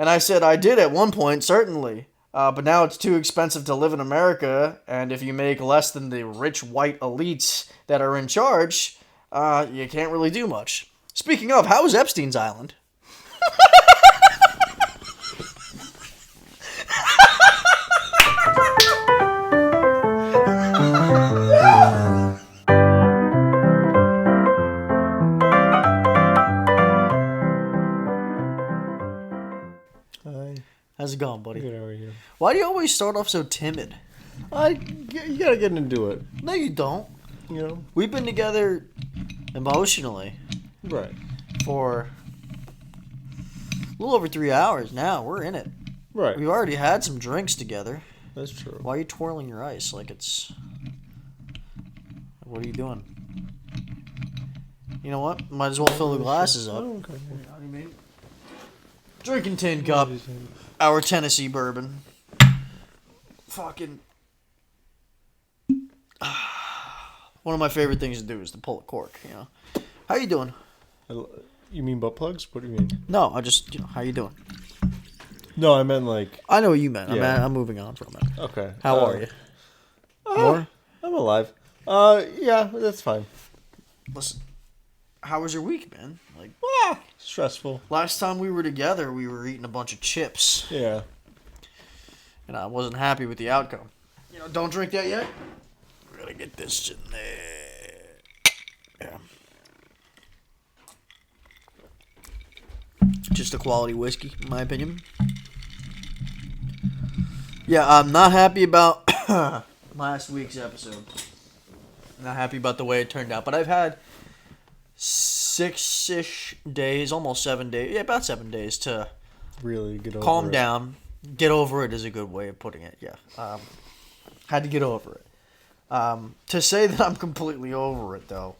And I said, I did at one point, certainly. But now it's too expensive to live in America, and if you make less than the rich white elites that are in charge, you can't really do much. Speaking of, how was Epstein's Island? Hi. How's it going, buddy? Good, how are you? Why do you always start off so timid? You gotta get into it. No, you don't. You know? We've been together emotionally Right. for a little over 3 hours now. We're in it. Right. We've already had some drinks together. That's true. Why are you twirling your ice like it's... What are you doing? You know what? Might as well fill the glasses up. Oh, okay. Drinking tin cup. Our Tennessee bourbon. Fucking... One of my favorite things to do is to pull a cork, you know. How you doing? You mean butt plugs? What do you mean? No, I just, how you doing? No, I meant like... I know what you meant. Yeah. I'm moving on from it. Okay. How are you? More? I'm alive. Yeah, that's fine. Listen, how was your week, man? Like, Stressful. last time we were together, we were eating a bunch of chips, Yeah. and I wasn't happy with the outcome. You know, don't drink that yet. We're gonna get this in there. Yeah. Just a quality whiskey, in my opinion. Yeah, I'm not happy about last week's episode. Not happy about the way it turned out, but I've had 6-ish days, almost 7 days, about 7 days to Really get over calm it. down. Get over it is a good way of putting it, yeah. Had to get over it. To say that I'm completely over it, though,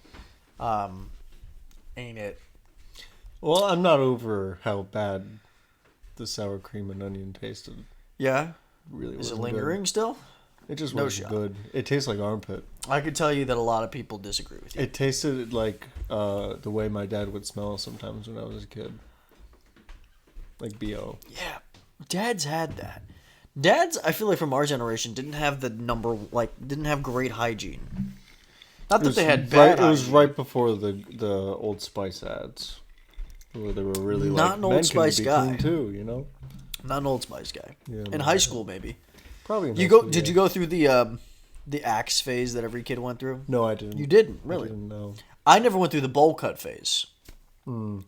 ain't it? Well, I'm not over how bad the sour cream and onion tasted. Yeah? Really Is it wasn't lingering good. still? It just No wasn't shot. good. It tastes like armpit. I could tell you that a lot of people disagree with you. It tasted like the way my dad would smell sometimes when I was a kid. Like B.O. Yeah, dads had that. Dads, I feel like from our generation, didn't have didn't have great hygiene. Not that they had bad It was hygiene. right before the Old Spice ads. Where they were really Not like, an Old men Spice can be guy. clean too, you know? Not an Old Spice guy. Yeah, In no. high school, maybe. Probably in You high go? school, Did yeah. you go through the axe phase that every kid went through? No, I didn't. You didn't, I really. didn't know. I never went through the bowl cut phase. Hmm.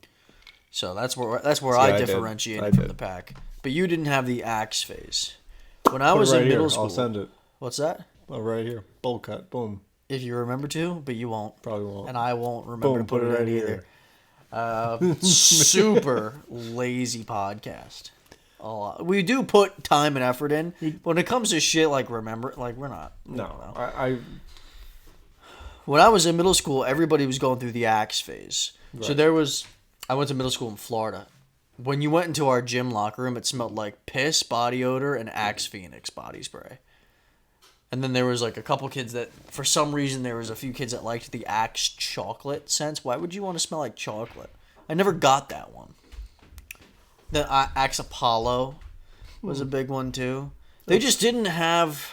So that's where See, I I did. differentiated I from did. the pack. But you didn't have the axe phase. When I Put was it right in middle here. school, I'll send it. what's that? Oh, right here. Bowl cut. Boom. If you remember to, but you won't. Probably won't. And I won't remember Boom. to put it right in here. either. Super lazy podcast. We do put time and effort in. When it comes to shit like we're not. No. I When I was in middle school, everybody was going through the axe phase. So Right. I went to middle school in Florida. When you went into our gym locker room, it smelled like piss, body odor, and Axe Phoenix body spray. And then there was like a couple kids that, for some reason, there was a few kids that liked the Axe chocolate scents. Why would you want to smell like chocolate? I never got that one. The Axe Apollo was a big one too. They just didn't have...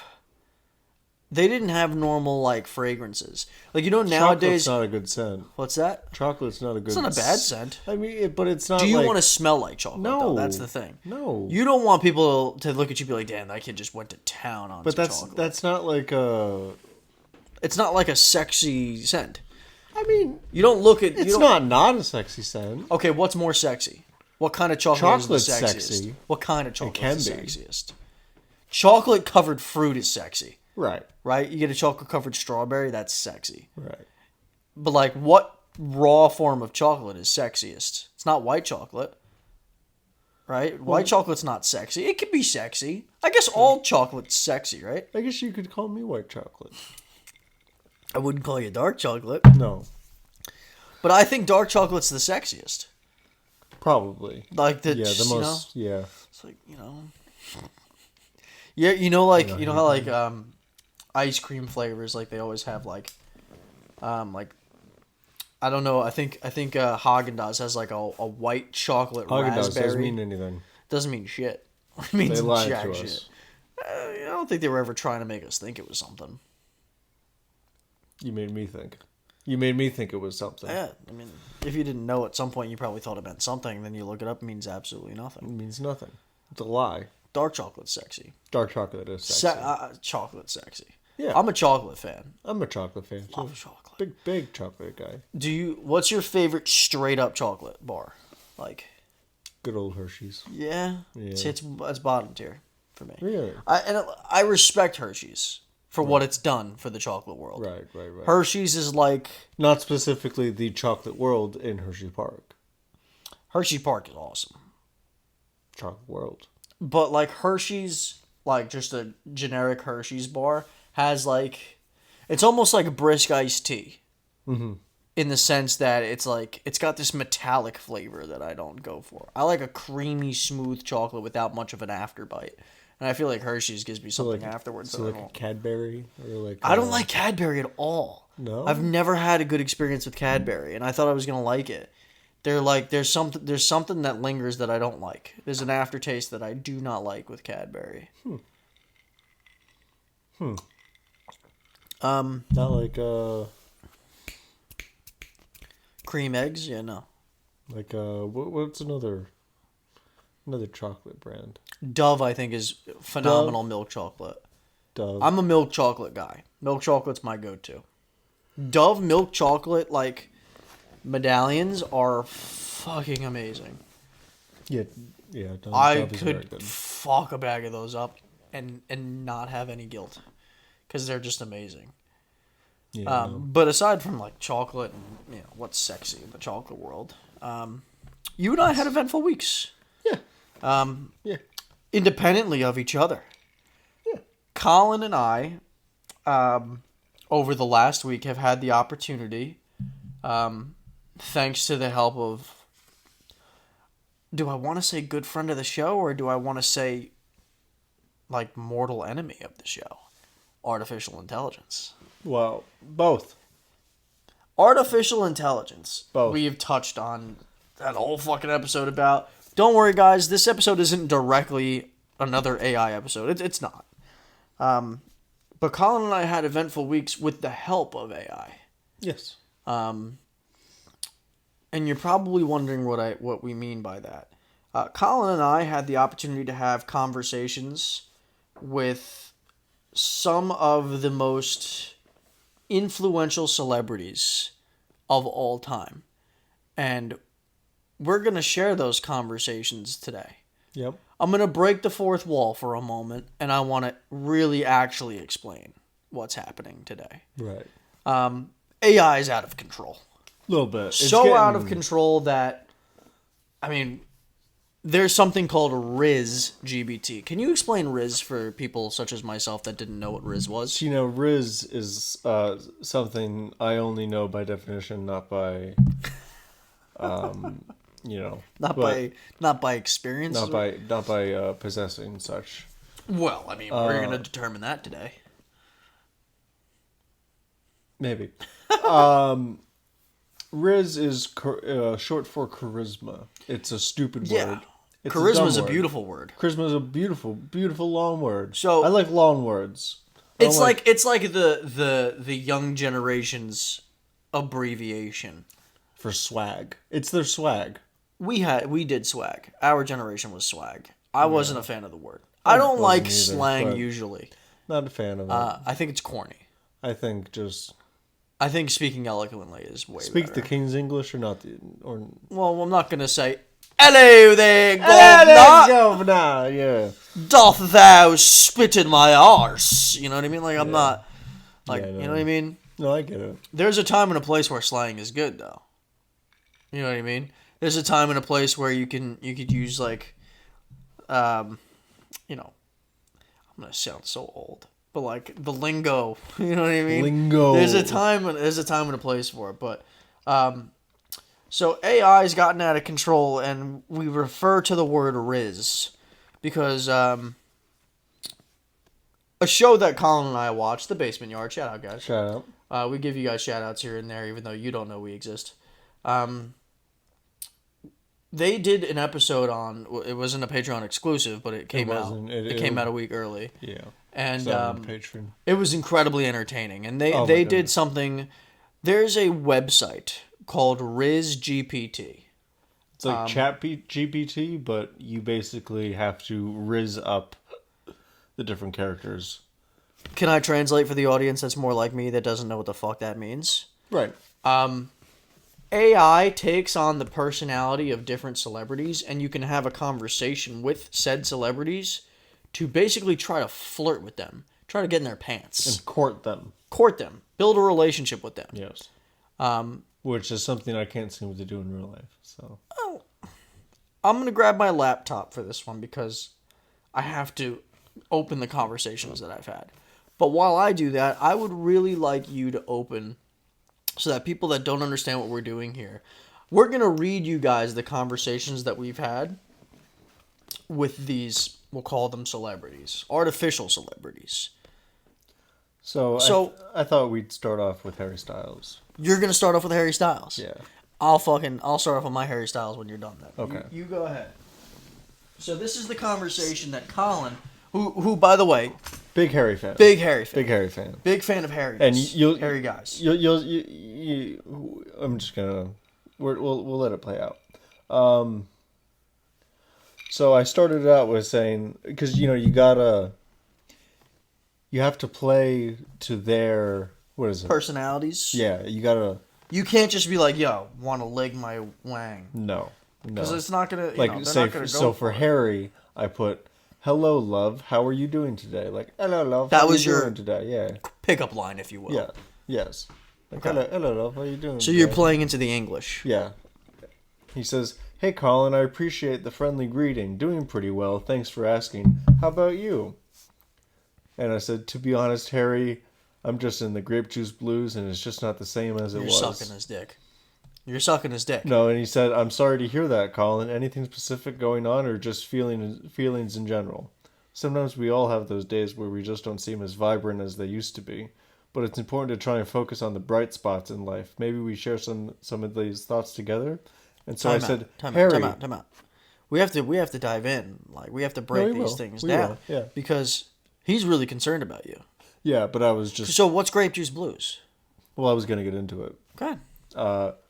They didn't have normal, like, fragrances. Like, you know, nowadays... Chocolate's not a good scent. What's that? Chocolate's not a good It's not a bad scent. I mean, but it's not Do you like... want to smell like chocolate, No. though? That's the thing. No. You don't want people to look at you and be like, damn, that kid just went to town on But some that's chocolate. that's not like a... It's not like a sexy scent. I mean, You don't look at... it's not a sexy scent. Okay, what's more sexy? What kind of chocolate Chocolate's is the sexiest? sexy. What kind of chocolate can is the be. sexiest? Chocolate-covered fruit is sexy, Right. right? You get a chocolate-covered strawberry, that's sexy. Right. But, like, what raw form of chocolate is sexiest? It's not white chocolate, right? White chocolate's not sexy. It can be sexy. I guess all chocolate's sexy, right? I guess you could call me white chocolate. I wouldn't call you dark chocolate. No. But I think dark chocolate's the sexiest. Probably. Like, the, Yeah, the you know? most... Yeah. It's like, you know... Yeah, you know, like, I know you know how, like, ice cream flavors, like, they always have, like, I don't know, I think Haagen-Dazs has, like, a white chocolate Haagen-Dazs raspberry. doesn't mean anything. Doesn't mean shit. It means They lied jack to shit. us. I don't think they were ever trying to make us think it was something. You made me think. You made me think it was something. Yeah, I mean, if you didn't know at some point, you probably thought it meant something. Then you look it up, it means absolutely It nothing. means nothing. It's a lie. Dark chocolate's sexy. Dark chocolate is sexy. Chocolate's sexy. Yeah. I'm a chocolate fan. I'm a chocolate fan too. Love chocolate. Big chocolate guy. What's your favorite straight up chocolate bar? Like, Good old Hershey's. yeah. Yeah. It's bottom tier for me. Really? I respect Hershey's for what it's done for the chocolate world. Right. Hershey's is like Not specifically the chocolate world in Hershey Park. Hershey Park is awesome. Chocolate world. But like Hershey's, like just a generic Hershey's bar has like, it's almost like a brisk iced tea. Mm-hmm. In the sense that it's like, it's got this metallic flavor that I don't go for. I like a creamy, smooth chocolate without much of an afterbite. And I feel like Hershey's gives me something afterwards. So that like I a don't. Cadbury or like. I don't like Cadbury at all. No? I've never had a good experience with Cadbury, and I thought I was gonna like it. They're like, there's something that lingers that I don't like. There's an aftertaste that I do not like with Cadbury. Not like Cream eggs, yeah, no. like what's another chocolate brand? Dove, I think, is phenomenal milk chocolate. Dove. I'm a milk chocolate guy. Milk chocolate's my go-to. Dove milk chocolate, like, medallions are fucking amazing. Yeah. I Dove is very could good. fuck a bag of those up and not have any guilt. Because they're just amazing. Yeah, But aside from, like, chocolate and, what's sexy in the chocolate world, you and I had eventful weeks. Yeah. Independently of each other. Yeah. Colin and I, over the last week, have had the opportunity, thanks to the help of, do I want to say good friend of the show, or do I want to say, like, mortal enemy of the show? Artificial intelligence. Well, both. Artificial intelligence. Both. We've touched on that whole fucking episode about. Don't worry, guys. This episode isn't directly another AI episode. It's not. But Colin and I had eventful weeks with the help of AI. Yes. And you're probably wondering what we mean by that. Colin and I had the opportunity to have conversations with some of the most influential celebrities of all time. And we're going to share those conversations today. Yep. I'm going to break the fourth wall for a moment, and I want to really actually explain what's happening today. Right. AI is out of control. A little bit. So out of control that, I mean, there's something called RIZZle. Can you explain RIZZle for people such as myself that didn't know what RIZZle was? RIZZle is something I only know by definition, not by, Not by experience. not by possessing such. Well, I mean, we're going to determine that today. Maybe. Riz is short for charisma. It's a stupid word. It's Charisma is a dumb word. beautiful word. Charisma is a beautiful, beautiful long word. So I like long words. It's like the young generation's abbreviation for swag. It's their swag. We did swag. Our generation was swag. I wasn't a fan of the word. I don't like either, slang but usually. Not a fan of it. I think it's corny. I think speaking eloquently is way speak better. the King's English or not Well, I'm not gonna say hello there, governor. Yeah. Doth thou spit in my arse? You know what I mean? Like I'm not like Yeah, no. you know what I mean? No, I get it. There's a time and a place where slang is good though. You know what I mean? There's a time and a place where you could use like I'm gonna sound so old. But like the lingo, you know what I mean? Lingo. There's a time and a place for it. But so AI's gotten out of control, and we refer to the word RIZZle because a show that Colin and I watched, The Basement Yard. Shout out, guys. Shout out. We give you guys shout outs here and there, even though you don't know we exist. they did an episode on. It wasn't a Patreon exclusive, but it came out. wasn't. It came out a week early. Yeah. And Patreon. it was incredibly entertaining. And they Oh, my did goodness. something. There's a website called RIZZle. It's like Chat GPT, but you basically have to rizz up the different characters. Can I translate for the audience that's more like me that doesn't know what the fuck that means? Right. AI takes on the personality of different celebrities, and you can have a conversation with said celebrities to basically try to flirt with them, try to get in their pants, And court them. court them, build a relationship with them. Yes. Which is something I can't seem to do in real life. So. I'm going to grab my laptop for this one because I have to open the conversations that I've had. But while I do that, I would really like you to open so that people that don't understand what we're doing here, we're going to read you guys the conversations that we've had with these, we'll call them celebrities, artificial celebrities. So I thought we'd start off with Harry Styles. You're going to start off with Harry Styles. Yeah. I'll start off with my Harry Styles when you're done then. Okay. You go ahead. So this is the conversation that Colin, who by the way, Big Harry fan. big Harry fan. Big Harry fan. Big fan of Harry. And Harry guys. I'm just gonna, we'll let it play out. So I started out with saying, because you have to play to their, what is it? Personalities. Yeah, you gotta. You can't just be like, yo, want to leg my wang. No. Because it's not gonna. Like they're say not gonna go so for Harry, I put, "Hello, love. How are you doing today?" Like, "Hello, love. That how was are you your doing today?" Yeah. pickup line, if you will. Yeah. Yes. Like, Okay. hello, love. How are you doing? So you're today?" playing into the English. Yeah. He says, "Hey, Colin, I appreciate the friendly greeting. Doing pretty well. Thanks for asking. How about you?" And I said, "To be honest, Harry, I'm just in the grape juice blues, and it's just not the same as it You're was." sucking his dick. You're sucking his dick. No, and he said, "I'm sorry to hear that, Colin. Anything specific going on, or just feelings in general? Sometimes we all have those days where we just don't seem as vibrant as they used to be. But it's important to try and focus on the bright spots in life. Maybe we share some of these thoughts together." And so I said, "Harry, Time out. We have to dive in. Like we have to break these things down. Yeah. Because he's really concerned about you. Yeah, but I was just So what's grape juice blues? well, I was going to get into it. Go ahead.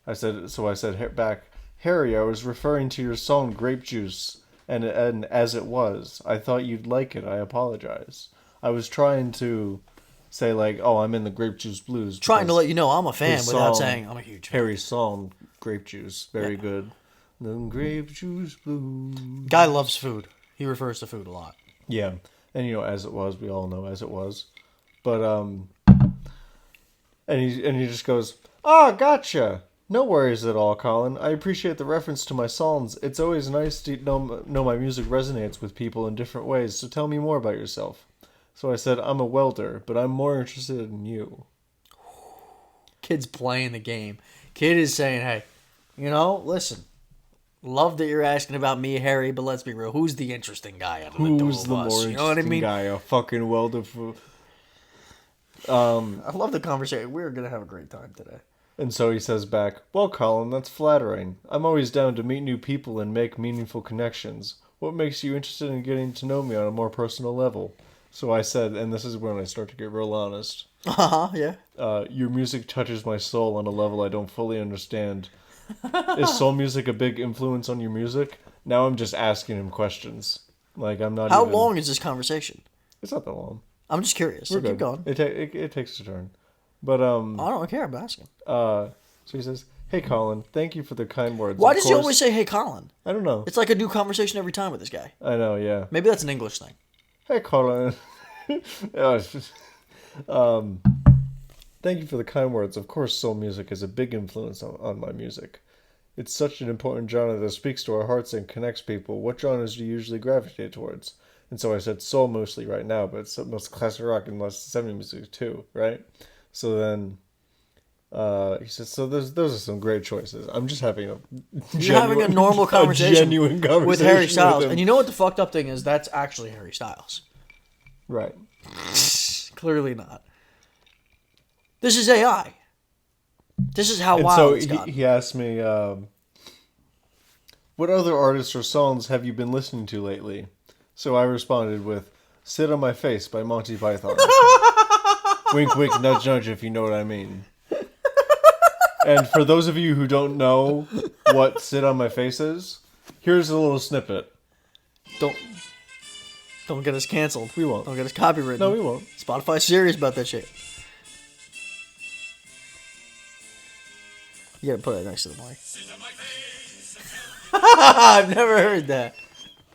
I said back, "Harry, I was referring to your song Grape Juice, and as it was, I thought you'd like it. I apologize. I was trying to say like, oh, I'm in the Grape Juice blues. Trying to let you know I'm a fan his without song- saying I'm a huge fan. Harry's song Grape Juice, very good. The Grape Juice blues. Guy loves food. He refers to food a lot. Yeah, and as it was, we all know as it was, but and he just goes, "Ah, gotcha. No worries at all, Colin. I appreciate the reference to my songs. It's always nice to know my music resonates with people in different ways, so tell me more about yourself." So I said, "I'm a welder, but I'm more interested in you." Kid's playing the game. Kid is saying, hey, listen, love that you're asking about me, Harry, but let's be real. Who's the interesting guy out of the two Who's of the us? more You know what I interesting mean? guy? A fucking welder for... I love the conversation. We're going to have a great time today. And so he says back, "Well, Colin, that's flattering. I'm always down to meet new people and make meaningful connections. What makes you interested in getting to know me on a more personal level?" So I said, and this is when I start to get real honest, Yeah. "Your music touches my soul on a level I don't fully understand. Is soul music a big influence on your music?" Now I'm just asking him questions. Like, I'm not How even... long is this conversation? It's not that long. I'm just curious. So We're keep good. going. It takes a turn. But, I don't care. I'm asking. so he says, "Hey, Colin, thank you for the kind words. Why Of does he course-" always say, hey, Colin? I don't know. It's like a new conversation every time with this guy. I know, yeah. Maybe that's an English thing. "Hey, Colin." Thank you for the kind words. Of course, soul music is a big influence on my music. It's such an important genre that speaks to our hearts and connects people. What genres do you usually gravitate towards? And so I said soul mostly right now, but it's most classic rock and less 70s music too, right? So then he said, "So those are some great choices." I'm just having You're having a normal conversation, genuine conversation with Harry Styles. him. And you know what the fucked up thing is? That's actually Harry Styles. Right. Clearly not. This is AI. This is how And wild so it's gotten. he asked me, what other artists or songs have you been listening to lately? So I responded with Sit on My Face by Monty Python. Wink, wink, nudge, nudge, if you know what I mean. And for those of you who don't know what Sit on My Face is, here's a little snippet. Don't get us canceled. We won't. Don't get us copywritten. No, we won't. Spotify's serious about that shit. You gotta put it next to the mic. I've never heard that.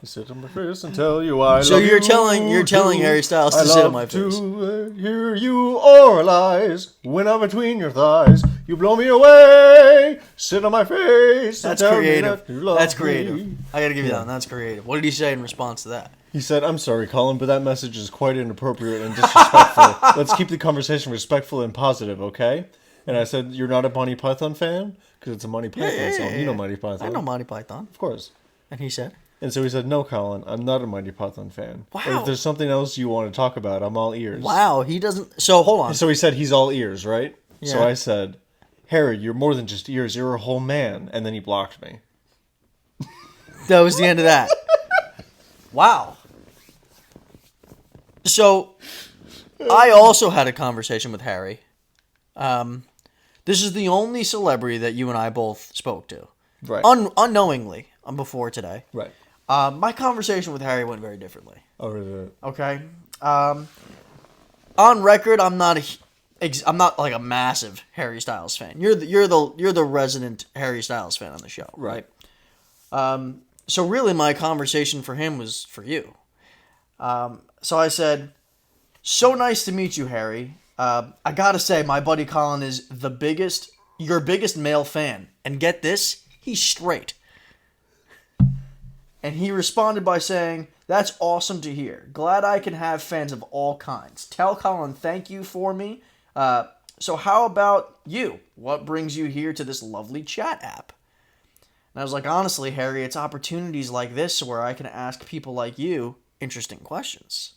Sit on my face and tell you I So love you. you're telling Harry Styles to sit on my face. I love to hear you oralize when I'm between your thighs. You blow me away. Sit on my face. That's and tell creative. Me that you love That's creative. Me. I gotta give you that one. That's creative. What did he say in response to that? He said, "I'm sorry, Colin, but that message is quite inappropriate and disrespectful. Let's keep the conversation respectful and positive, okay?" And I said, "You're not a Monty Python fan? Because it's a Monty Python song. You know Monty Python. I know Monty Python. Of course." And he said? And so he said, "No, Colin, I'm not a Monty Python fan. Wow. Or if there's something else you want to talk about, I'm all ears." Wow, he doesn't... So, hold on. So he said he's all ears, right? Yeah. So I said, "Harry, you're more than just ears. You're a whole man." And then he blocked me. That was the end of that. Wow. So, I also had a conversation with Harry. This is the only celebrity that you and I both spoke to. Right. Unknowingly, before today. Right. My conversation with Harry went very differently. Oh, really? Okay. On record, I'm not like a massive Harry Styles fan. You're the resident Harry Styles fan on the show, right? So really, my conversation for him was for you. So I said, "So nice to meet you, Harry. I gotta say, my buddy Colin is your biggest male fan, and get this, he's straight." And he responded by saying, "That's awesome to hear. Glad I can have fans of all kinds. Tell Colin thank you for me. So how about you? What brings you here to this lovely chat app?" And I was like, "Honestly, Harry, it's opportunities like this where I can ask people like you interesting questions."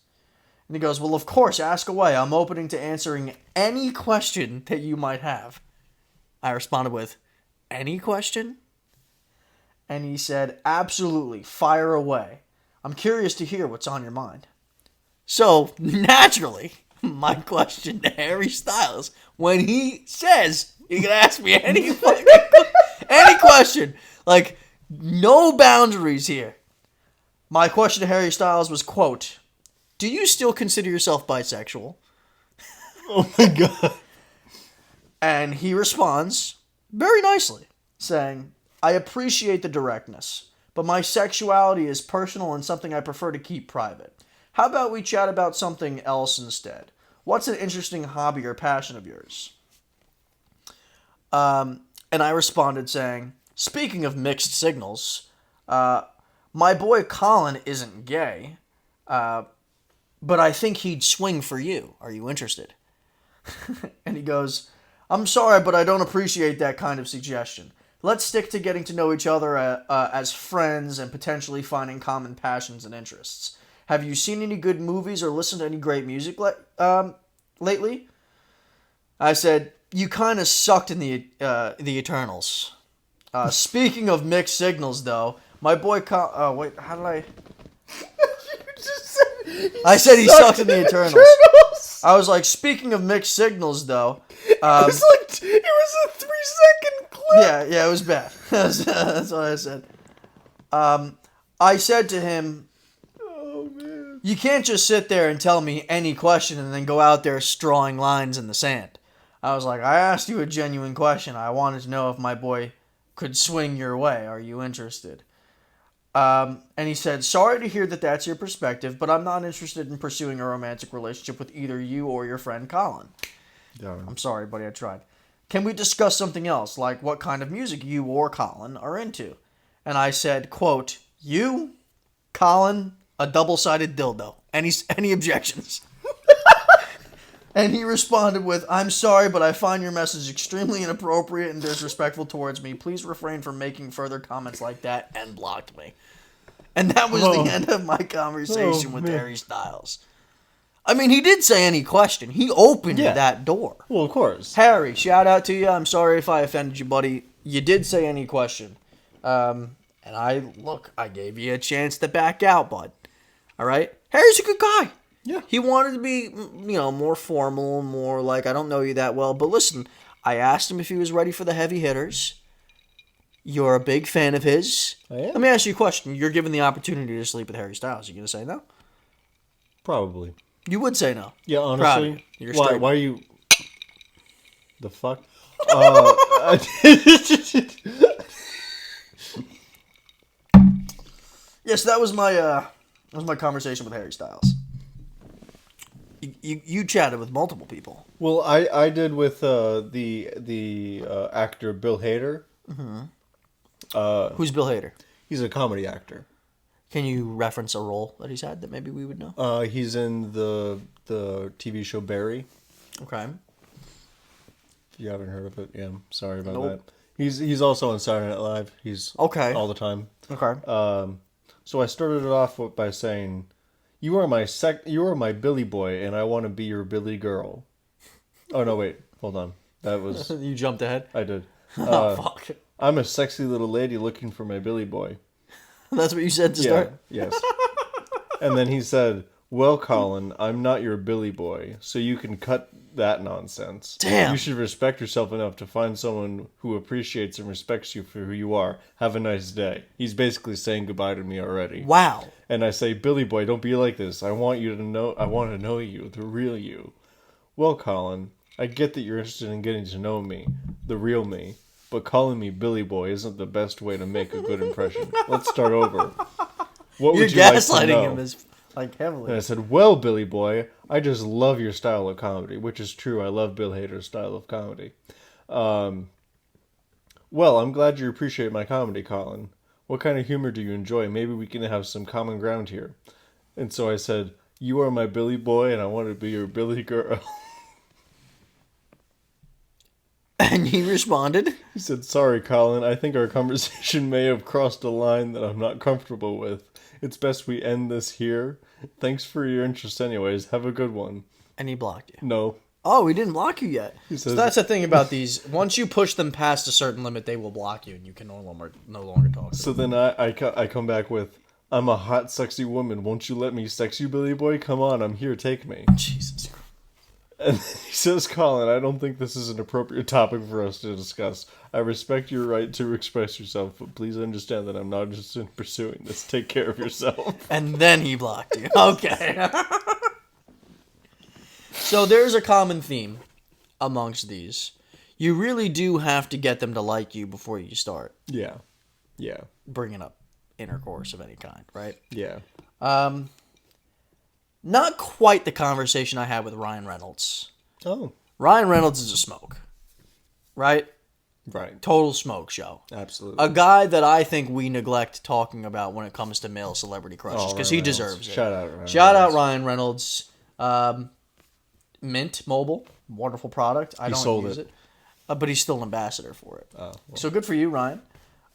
And he goes, "Well, of course, ask away. I'm open to answering any question that you might have." I responded with, "Any question?" And he said, "Absolutely, fire away. I'm curious to hear what's on your mind." So, naturally, my question to Harry Styles, when he says, "You can ask me any question," like, no boundaries here. My question to Harry Styles was, quote, "Do you still consider yourself bisexual?" Oh my god. And he responds very nicely, saying, "I appreciate the directness, but my sexuality is personal and something I prefer to keep private. How about we chat about something else instead? What's an interesting hobby or passion of yours?" And I responded saying, "Speaking of mixed signals, my boy Colin isn't gay, but I think he'd swing for you. Are you interested?" And he goes, "I'm sorry, but I don't appreciate that kind of suggestion. Let's stick to getting to know each other as friends and potentially finding common passions and interests. Have you seen any good movies or listened to any great music lately?" I said, "You kind of sucked in the Eternals. Speaking of mixed signals, though, my boy wait, how did I... I said he sucked in the Eternals. I was like, speaking of mixed signals, though..." It was a 3-second clip. Yeah, it was bad. That's what I said. I said to him, Oh man. "You can't just sit there and tell me any question and then go out there drawing lines in the sand." I was like, "I asked you a genuine question. I wanted to know if my boy could swing your way. Are you interested?" And he said, "Sorry to hear that that's your perspective, but I'm not interested in pursuing a romantic relationship with either you or your friend Colin." Yeah. "I'm sorry, buddy, I tried. Can we discuss something else, like what kind of music you or Colin are into?" And I said, quote, "You, Colin, a double-sided dildo. Any objections?" And he responded with, "I'm sorry, but I find your message extremely inappropriate and disrespectful towards me. Please refrain from making further comments like that," and blocked me. And that was the end of my conversation with man. Harry Styles. I mean, he did say any question. He opened that door. Well, of course. Harry, shout out to you. I'm sorry if I offended you, buddy. You did say any question. And And I gave you a chance to back out, bud. All right? Harry's a good guy. Yeah. He wanted to be, more formal, more like, I don't know you that well. But listen, I asked him if he was ready for the heavy hitters. You're a big fan of his. I am. Let me ask you a question. You're given the opportunity to sleep with Harry Styles. You going to say no? Probably. You would say no. Yeah, Proud of honestly. you. You're Why? straight. Why are you? The fuck? Yes, that was my conversation with Harry Styles. You chatted with multiple people. Well, I did with the actor Bill Hader. Mm-hmm. Who's Bill Hader? He's a comedy actor. Can you reference a role that he's had that maybe we would know? He's in the TV show Barry. Okay. If you haven't heard of it, yeah, I'm sorry about Nope. that. He's also on Saturday Night Live. He's Okay. all the time. Okay. So I started it off by saying, "You are my Billy boy, and I want to be your Billy girl." Oh no, wait, hold on. That was You jumped ahead. I did. Oh fuck! I'm a sexy little lady looking for my Billy boy. That's what you said to start. Yes. And then he said, "Well, Colin, I'm not your Billy boy, so you can cut that nonsense. Damn. You should respect yourself enough to find someone who appreciates and respects you for who you are. Have a nice day." He's basically saying goodbye to me already. Wow. And I say, "Billy boy, don't be like this. I want to know you, the real you." "Well, Colin, I get that you're interested in getting to know me, the real me. But calling me Billy boy isn't the best way to make a good impression. Let's start over. What You're would you like to gaslighting know?" him as heavily. And I said, "Well, Billy boy, I just love your style of comedy," which is true. I love Bill Hader's style of comedy. "Well, I'm glad you appreciate my comedy, Colin. What kind of humor do you enjoy? Maybe we can have some common ground here." And so I said, "You are my Billy boy, and I want to be your Billy girl." And he responded, He said, "Sorry, Colin. I think our conversation may have crossed a line that I'm not comfortable with. It's best we end this here. Thanks for your interest anyways. Have a good one." and he blocked you. No. Oh, he didn't block you yet. says- So that's the thing about these. Once you push them past a certain limit, they will block you, and you can no longer talk to So them. then I come back with, "I'm a hot, sexy woman. Won't you let me sex you, Billy boy? Come on, I'm here. Take me." Jesus Christ. And he says, "Colin, I don't think this is an appropriate topic for us to discuss. I respect your right to express yourself, but please understand that I'm not interested in pursuing this. Take care of yourself." And then he blocked you. Okay. So there's a common theme amongst these. You really do have to get them to like you before you start Yeah. Yeah. bringing up intercourse of any kind, right? Yeah. Not quite the conversation I had with Ryan Reynolds. Oh. Ryan Reynolds is a smoke, right? Right. Total smoke show. Absolutely. A guy that I think we neglect talking about when it comes to male celebrity crushes because he Ryan Reynolds. deserves it. Shout out Ryan Shout out Reynolds. Ryan Reynolds. Mint Mobile, wonderful product. I don't sold use it. it, but he's still an ambassador for it. Oh, well. So good for you, Ryan.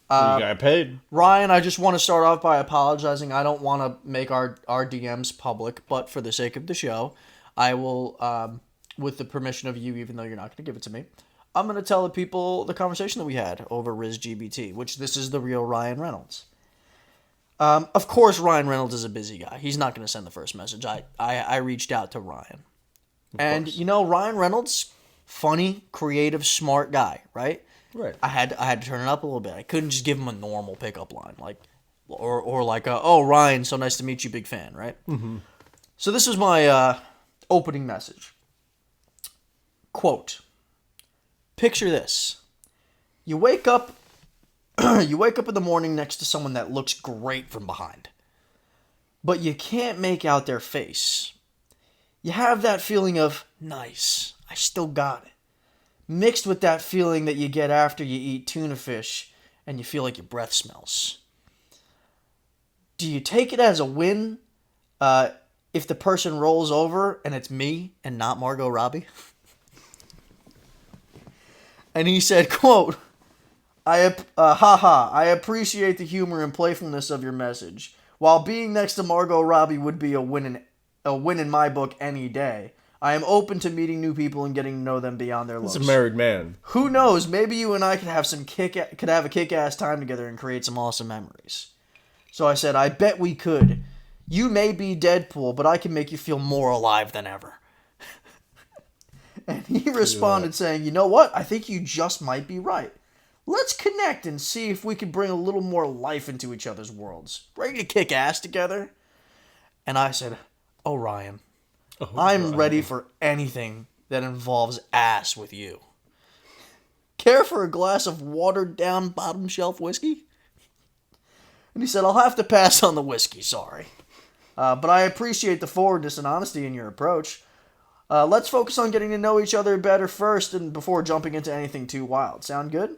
You got paid. Ryan, I just want to start off by apologizing. I don't want to make our DMs public, but for the sake of the show, I will, with the permission of you, even though you're not going to give it to me, I'm going to tell the people the conversation that we had over RIZZGBT, which this is the real Ryan Reynolds. Of course, Ryan Reynolds is a busy guy. He's not going to send the first message. I reached out to Ryan. And, Ryan Reynolds, funny, creative, smart guy, right? Right. I had to turn it up a little bit. I couldn't just give him a normal pickup line, or like, "Oh, Ryan, so nice to meet you, big fan," right? Mm-hmm. So this is my opening message. Quote: "Picture this: you wake up, you wake up in the morning next to someone that looks great from behind, but you can't make out their face. You have that feeling of nice, I still got it, mixed with that feeling that you get after you eat tuna fish and you feel like your breath smells. Do you take it as a win if the person rolls over and it's me and not Margot Robbie?" And he said, quote, I appreciate the humor and playfulness of your message. While being next to Margot Robbie would be a win in my book any day, I am open to meeting new people and getting to know them beyond their looks. It's a married man. Who knows? Maybe you and I could have a kick-ass time together and create some awesome memories. So I said, I bet we could. You may be Deadpool, but I can make you feel more alive than ever. And he responded saying, you know what? I think you just might be right. Let's connect and see if we can bring a little more life into each other's worlds. Ready to kick ass together? And I said, oh, Ryan, I'm ready for anything that involves ass with you. Care for a glass of watered-down bottom-shelf whiskey? And he said, I'll have to pass on the whiskey, sorry. But I appreciate the forwardness and honesty in your approach. Let's focus on getting to know each other better first and before jumping into anything too wild. Sound good?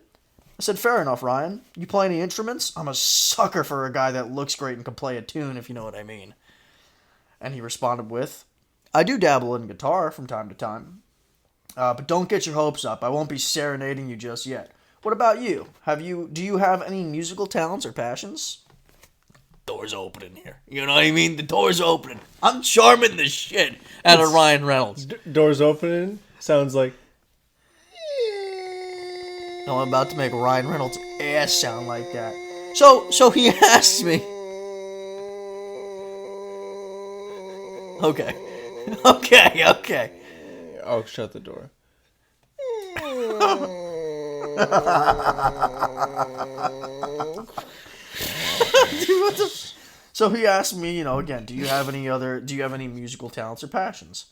I said, fair enough, Ryan. You play any instruments? I'm a sucker for a guy that looks great and can play a tune, if you know what I mean. And he responded with, I do dabble in guitar from time to time. But don't get your hopes up. I won't be serenading you just yet. What about you? Do you have any musical talents or passions? Door's opening here. You know what I mean? The door's opening. I'm charming the shit out of Ryan Reynolds. Doors opening sounds like... No, I'm about to make Ryan Reynolds' ass sound like that. So he asked me. Okay. I'll shut the door. Dude, what the... So he asked me, again, do you have any musical talents or passions?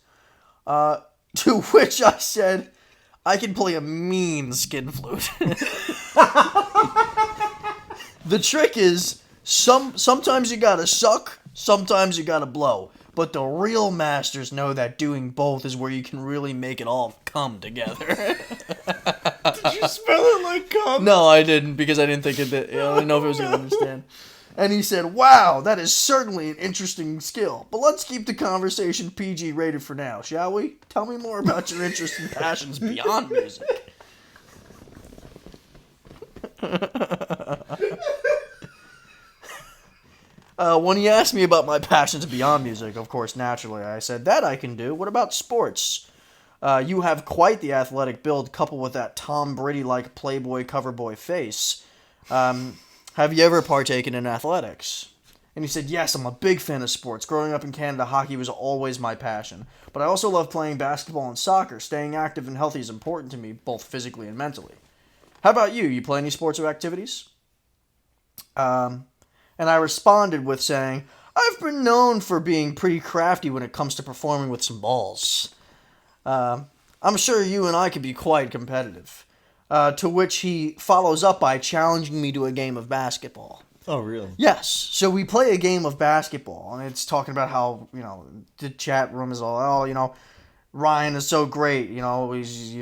To which I said, I can play a mean skin flute. The trick is, sometimes you gotta suck, sometimes you gotta blow. But the real masters know that doing both is where you can really make it all come together. Did you spell it like cum? No, I didn't, because I didn't think I didn't know if it was going to understand. And he said, wow, that is certainly an interesting skill. But let's keep the conversation PG rated for now, shall we? Tell me more about your interests and passions beyond music. When he asked me about my passions beyond music, of course, naturally, I said, that I can do. What about sports? You have quite the athletic build, coupled with that Tom Brady-like Playboy coverboy face. Have you ever partaken in athletics? And he said, yes, I'm a big fan of sports. Growing up in Canada, hockey was always my passion. But I also love playing basketball and soccer. Staying active and healthy is important to me, both physically and mentally. How about you? You play any sports or activities? And I responded with saying, I've been known for being pretty crafty when it comes to performing with some balls. I'm sure you and I could be quite competitive. To which he follows up by challenging me to a game of basketball. Oh, really? Yes. So we play a game of basketball, and it's talking about how, the chat room is all, Ryan is so great, he's,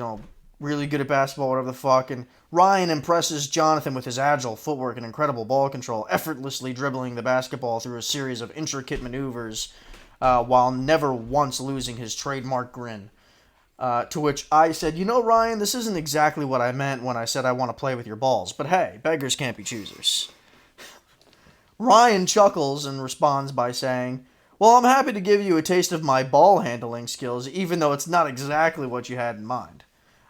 really good at basketball, whatever the fuck, and Ryan impresses Jonathan with his agile footwork and incredible ball control, effortlessly dribbling the basketball through a series of intricate maneuvers, while never once losing his trademark grin. To which I said, Ryan, this isn't exactly what I meant when I said I want to play with your balls, but hey, beggars can't be choosers. Ryan chuckles and responds by saying, well, I'm happy to give you a taste of my ball handling skills, even though it's not exactly what you had in mind.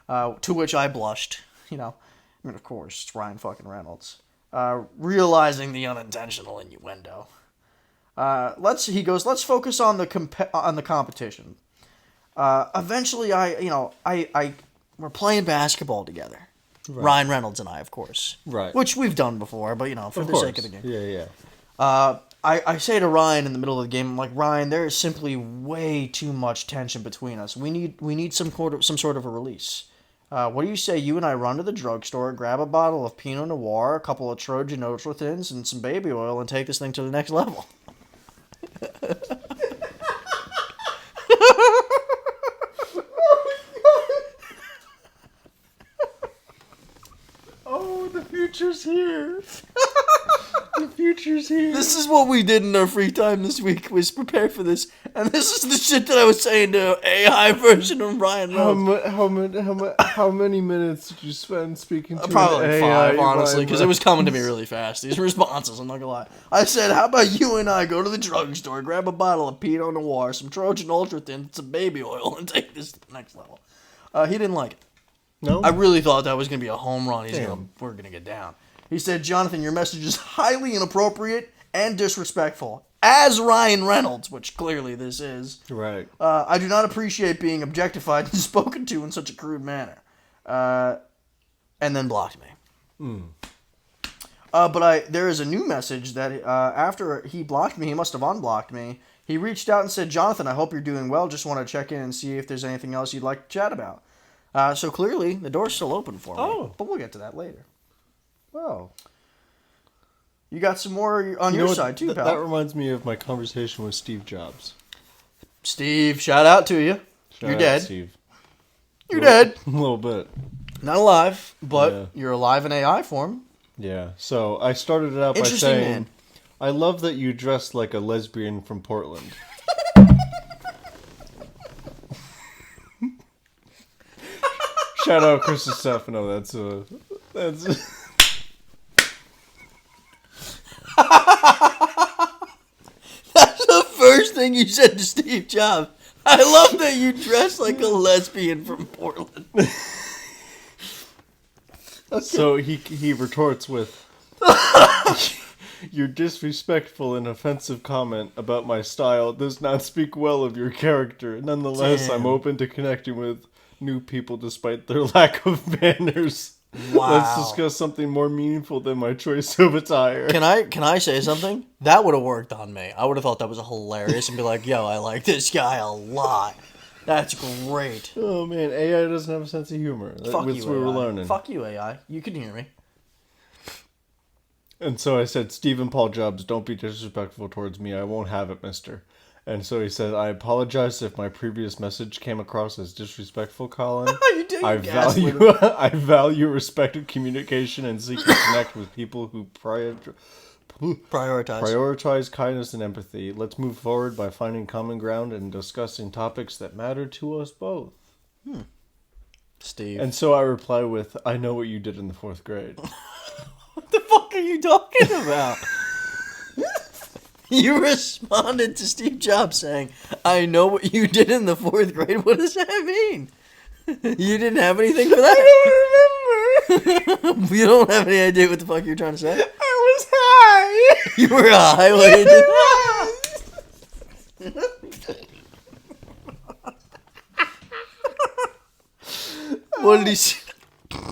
To which I blushed, of course, it's Ryan fucking Reynolds. Realizing the unintentional innuendo. He goes, let's focus on the competition. Eventually, we're playing basketball together. Right. Ryan Reynolds and I, of course. Right. Which we've done before, but, for the sake of the game. Yeah. I say to Ryan in the middle of the game, I'm like, Ryan, there is simply way too much tension between us. We need some sort of a release. What do you say you and I run to the drugstore, grab a bottle of Pinot Noir, a couple of Trojan Notre Thins, and some baby oil, and take this thing to the next level? Oh, the future's here. The future's here. This is what we did in our free time this week, was prepare for this. And this is the shit that I was saying to AI version of Ryan Reynolds. How many minutes did you spend speaking to Probably an like AI, 5, honestly, because it was coming to me Reynolds? really fast. These responses, I'm not gonna lie. I said, how about you and I go to the drugstore, grab a bottle of Pinot Noir, some Trojan Ultra Thin, some baby oil, and take this to the next level. He didn't like it. No? I really thought that was going to be a home run. Damn. We're going to get down. He said, Jonathan, your message is highly inappropriate and disrespectful. As Ryan Reynolds, which clearly this is. Right. I do not appreciate being objectified and spoken to in such a crude manner. And then blocked me. But there is a new message that after he blocked me, he must have unblocked me. He reached out and said, Jonathan, I hope you're doing well. Just want to check in and see if there's anything else you'd like to chat about. So clearly, the door's still open for me. Oh. But we'll get to that later. Wow. You got some more on your side, too, pal. That reminds me of my conversation with Steve Jobs. Steve, shout out to you. You're Shout out, dead. Steve. You're dead. A little bit. Not alive, but Yeah. you're alive in AI form. Yeah. So I started it out by Interesting, saying, man. I love that you dressed like a lesbian from Portland. Shout out Chris Stefano. That's That's the first thing you said to Steve Jobs. I love that you dress like a lesbian from Portland. So he retorts with, your disrespectful and offensive comment about my style does not speak well of your character. Nonetheless, Damn. I'm open to connecting with new people despite their lack of manners. Wow. Let's discuss something more meaningful than my choice of attire. Can I say something? That would have worked on me. I would have thought that was hilarious and be like, yo, I like this guy a lot. That's great. Oh man, AI doesn't have a sense of humor. Fuck That's you, what AI. we're learning. Fuck you, AI. You can hear me. And so I said, Stephen Paul Jobs, don't be disrespectful towards me. I won't have it, mister. And so he said, I apologize if my previous message came across as disrespectful, Colin. You did. I value respected communication and seek to connect with people who prioritize kindness and empathy. Let's move forward by finding common ground and discussing topics that matter to us both. Steve. And so I reply with, I know what you did in the 4th grade. What the fuck are you talking about? You responded to Steve Jobs saying, I know what you did in the 4th grade. What does that mean? You didn't have anything for that? I don't remember. You don't have any idea what the fuck you're trying to say? I was high. You were high while you did. What did he say?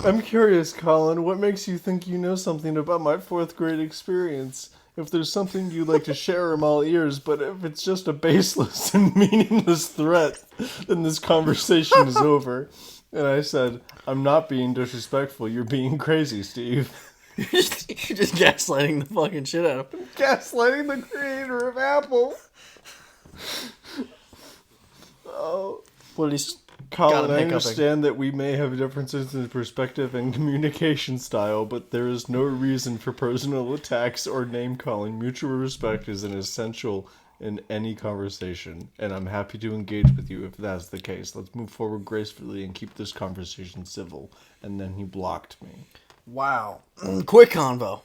I'm curious, Colin, what makes you think you know something about my 4th grade experience? If there's something you'd like to share, I'm all ears, but if it's just a baseless and meaningless threat, then this conversation is over. And I said, I'm not being disrespectful, you're being crazy, Steve. You're just gaslighting the fucking shit out of him. Gaslighting the creator of Apple. Oh. What did he Colin, I understand that we may have differences in perspective and communication style, but there is no reason for personal attacks or name-calling. Mutual respect is an essential in any conversation, and I'm happy to engage with you if that's the case. Let's move forward gracefully and keep this conversation civil. And then he blocked me. Wow. Quick convo.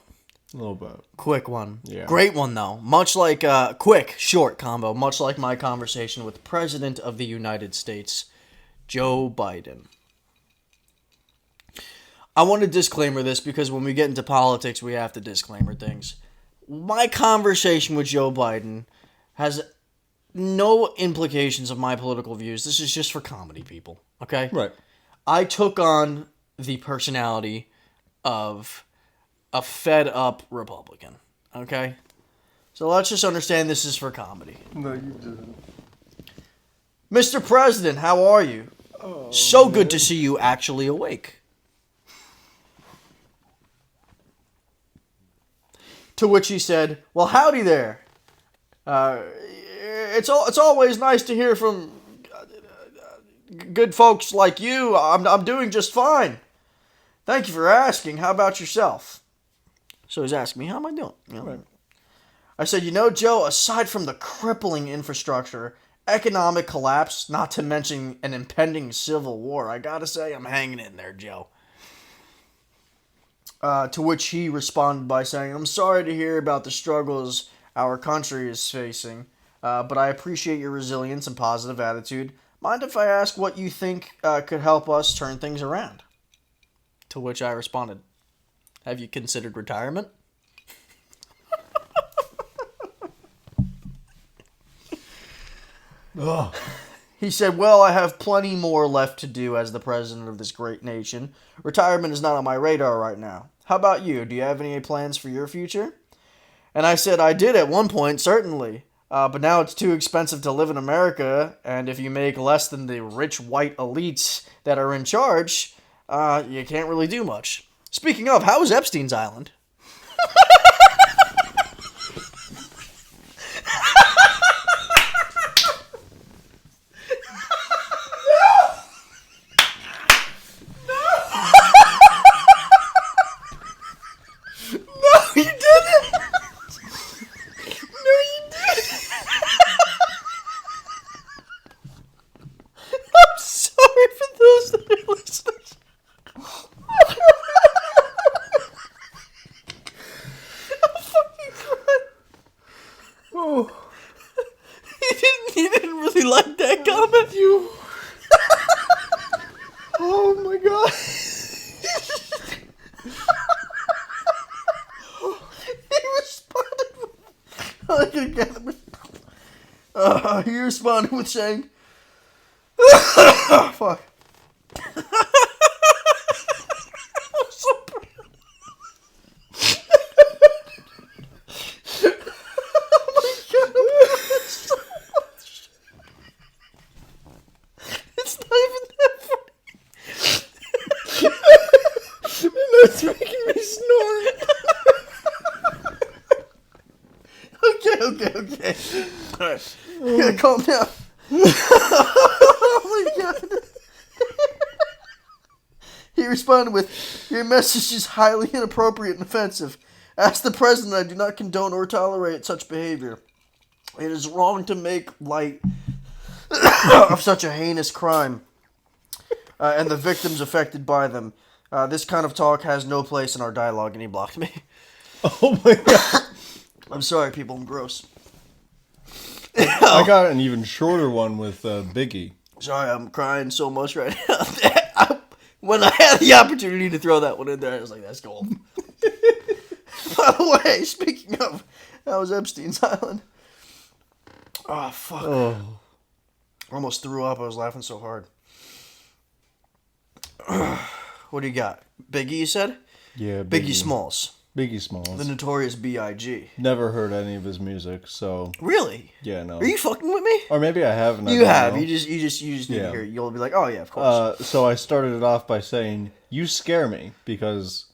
A little bit. Quick one. Yeah. Great one, though. Much like, quick, short combo. Much like my conversation with the President of the United States, Joe Biden. I want to disclaimer this because when we get into politics, we have to disclaimer things. My conversation with Joe Biden has no implications of my political views. This is just for comedy, people. Okay? Right. I took on the personality of a fed-up Republican. Okay? So let's just understand this is for comedy. No, you didn't. Mr. President, how are you? Oh, So good to see you actually awake. To which he said, well, howdy there. It's always nice to hear from good folks like you. I'm doing just fine. Thank you for asking. How about yourself? So he's asking me, how am I doing? You know, Right. I said, Joe, aside from the crippling infrastructure, economic collapse, not to mention an impending civil war, I gotta say I'm hanging in there, Joe. To which he responded by saying, I'm sorry to hear about the struggles our country is facing, but I appreciate your resilience and positive attitude. Mind if I ask what you think could help us turn things around? To which I responded, have you considered retirement? Ugh. He said, well, I have plenty more left to do as the president of this great nation. Retirement is not on my radar right now. How about you? Do you have any plans for your future? And I said, I did at one point, certainly. But now it's too expensive to live in America, and if you make less than the rich white elites that are in charge, you can't really do much. Speaking of, how was Epstein's Island? You didn't! No, you didn't! I'm sorry for those that are listening. I'm fucking crying. Oh, He didn't really like that comment. you. Oh my god. He responded with saying, fuck. I'm so proud. Oh my god, I'm laughing so much. It's not even that funny. That's making me snort. Okay. Alright. You gotta calm down. Oh my god. He responded with, your message is highly inappropriate and offensive. As the president, I do not condone or tolerate such behavior. It is wrong to make light of such a heinous crime and the victims affected by them. This kind of talk has no place in our dialogue, and he blocked me. Oh my god. I'm sorry, people. I'm gross. I got an even shorter one with Biggie. Sorry, I'm crying so much right now. When I had the opportunity to throw that one in there, I was like, that's gold. By the way, speaking of, that was Epstein's Island. Oh, fuck. Oh. I almost threw up. I was laughing so hard. What do you got? Biggie, you said? Yeah, Biggie Smalls. Biggie Smalls. The notorious B.I.G. Never heard any of his music, so Really? yeah, no. Are you fucking with me? Or maybe I have. And I You don't have. know. You just need to Yeah. hear it. You'll be like, oh yeah, of course. So I started it off by saying, "You scare me," because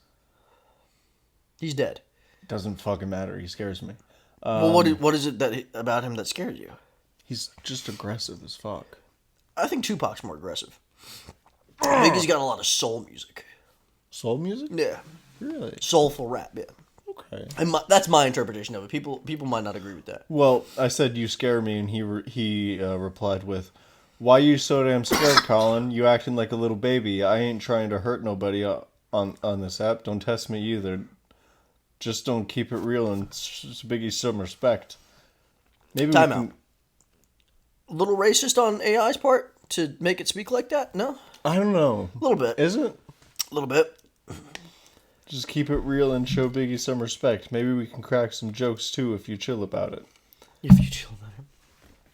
He's dead. it doesn't fucking matter. He scares me. Well, what is it that about him that scared you? He's just aggressive as fuck. I think Tupac's more aggressive. Biggie's got a lot of soul music. Soul music? Yeah. Really? Soulful rap, yeah. Okay. And that's my interpretation of it. People might not agree with that. Well, I said you scare me, and he replied with, "Why you so damn scared, Colin? You acting like a little baby. I ain't trying to hurt nobody on this app. Don't test me either. Just don't keep it real and Biggie some respect." Maybe Time we can, out. A little racist on AI's part to make it speak like that? No? I don't know. A little bit. Is it? A little bit. Just keep it real and show Biggie some respect. Maybe we can crack some jokes too if you chill about it. If you chill about him.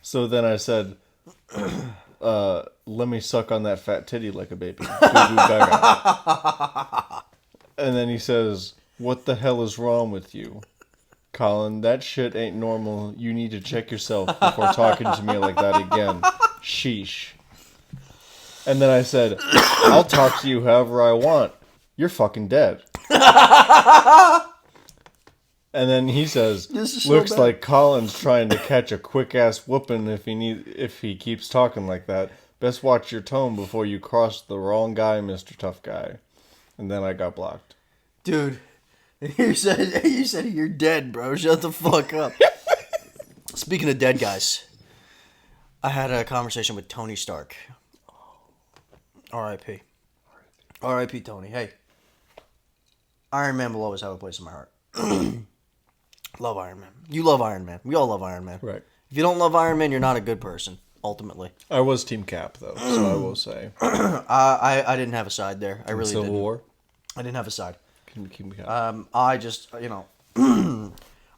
So then I said, let me suck on that fat titty like a baby. Boo boo gaga. And then he says, what the hell is wrong with you? Colin, that shit ain't normal. You need to check yourself before talking to me like that again. Sheesh. And then I said, I'll talk to you however I want. You're fucking dead. And then he says, This is so looks bad. like Colin's trying to catch a quick ass whooping if he keeps talking like that. Best watch your tone before you cross the wrong guy, Mr. Tough Guy. And then I got blocked. Dude, You said you're dead, bro. Shut the fuck up. Speaking of dead guys, I had a conversation with Tony Stark. R.I.P. R.I.P. Tony. Hey, Iron Man will always have a place in my heart. Love Iron Man. You love Iron Man. We all love Iron Man. Right. If you don't love Iron Man, you're not a good person. Ultimately, I was Team Cap though, so I will say. I didn't have a side there. I really Civil didn't. War. I didn't have a side. Team Cap. I just,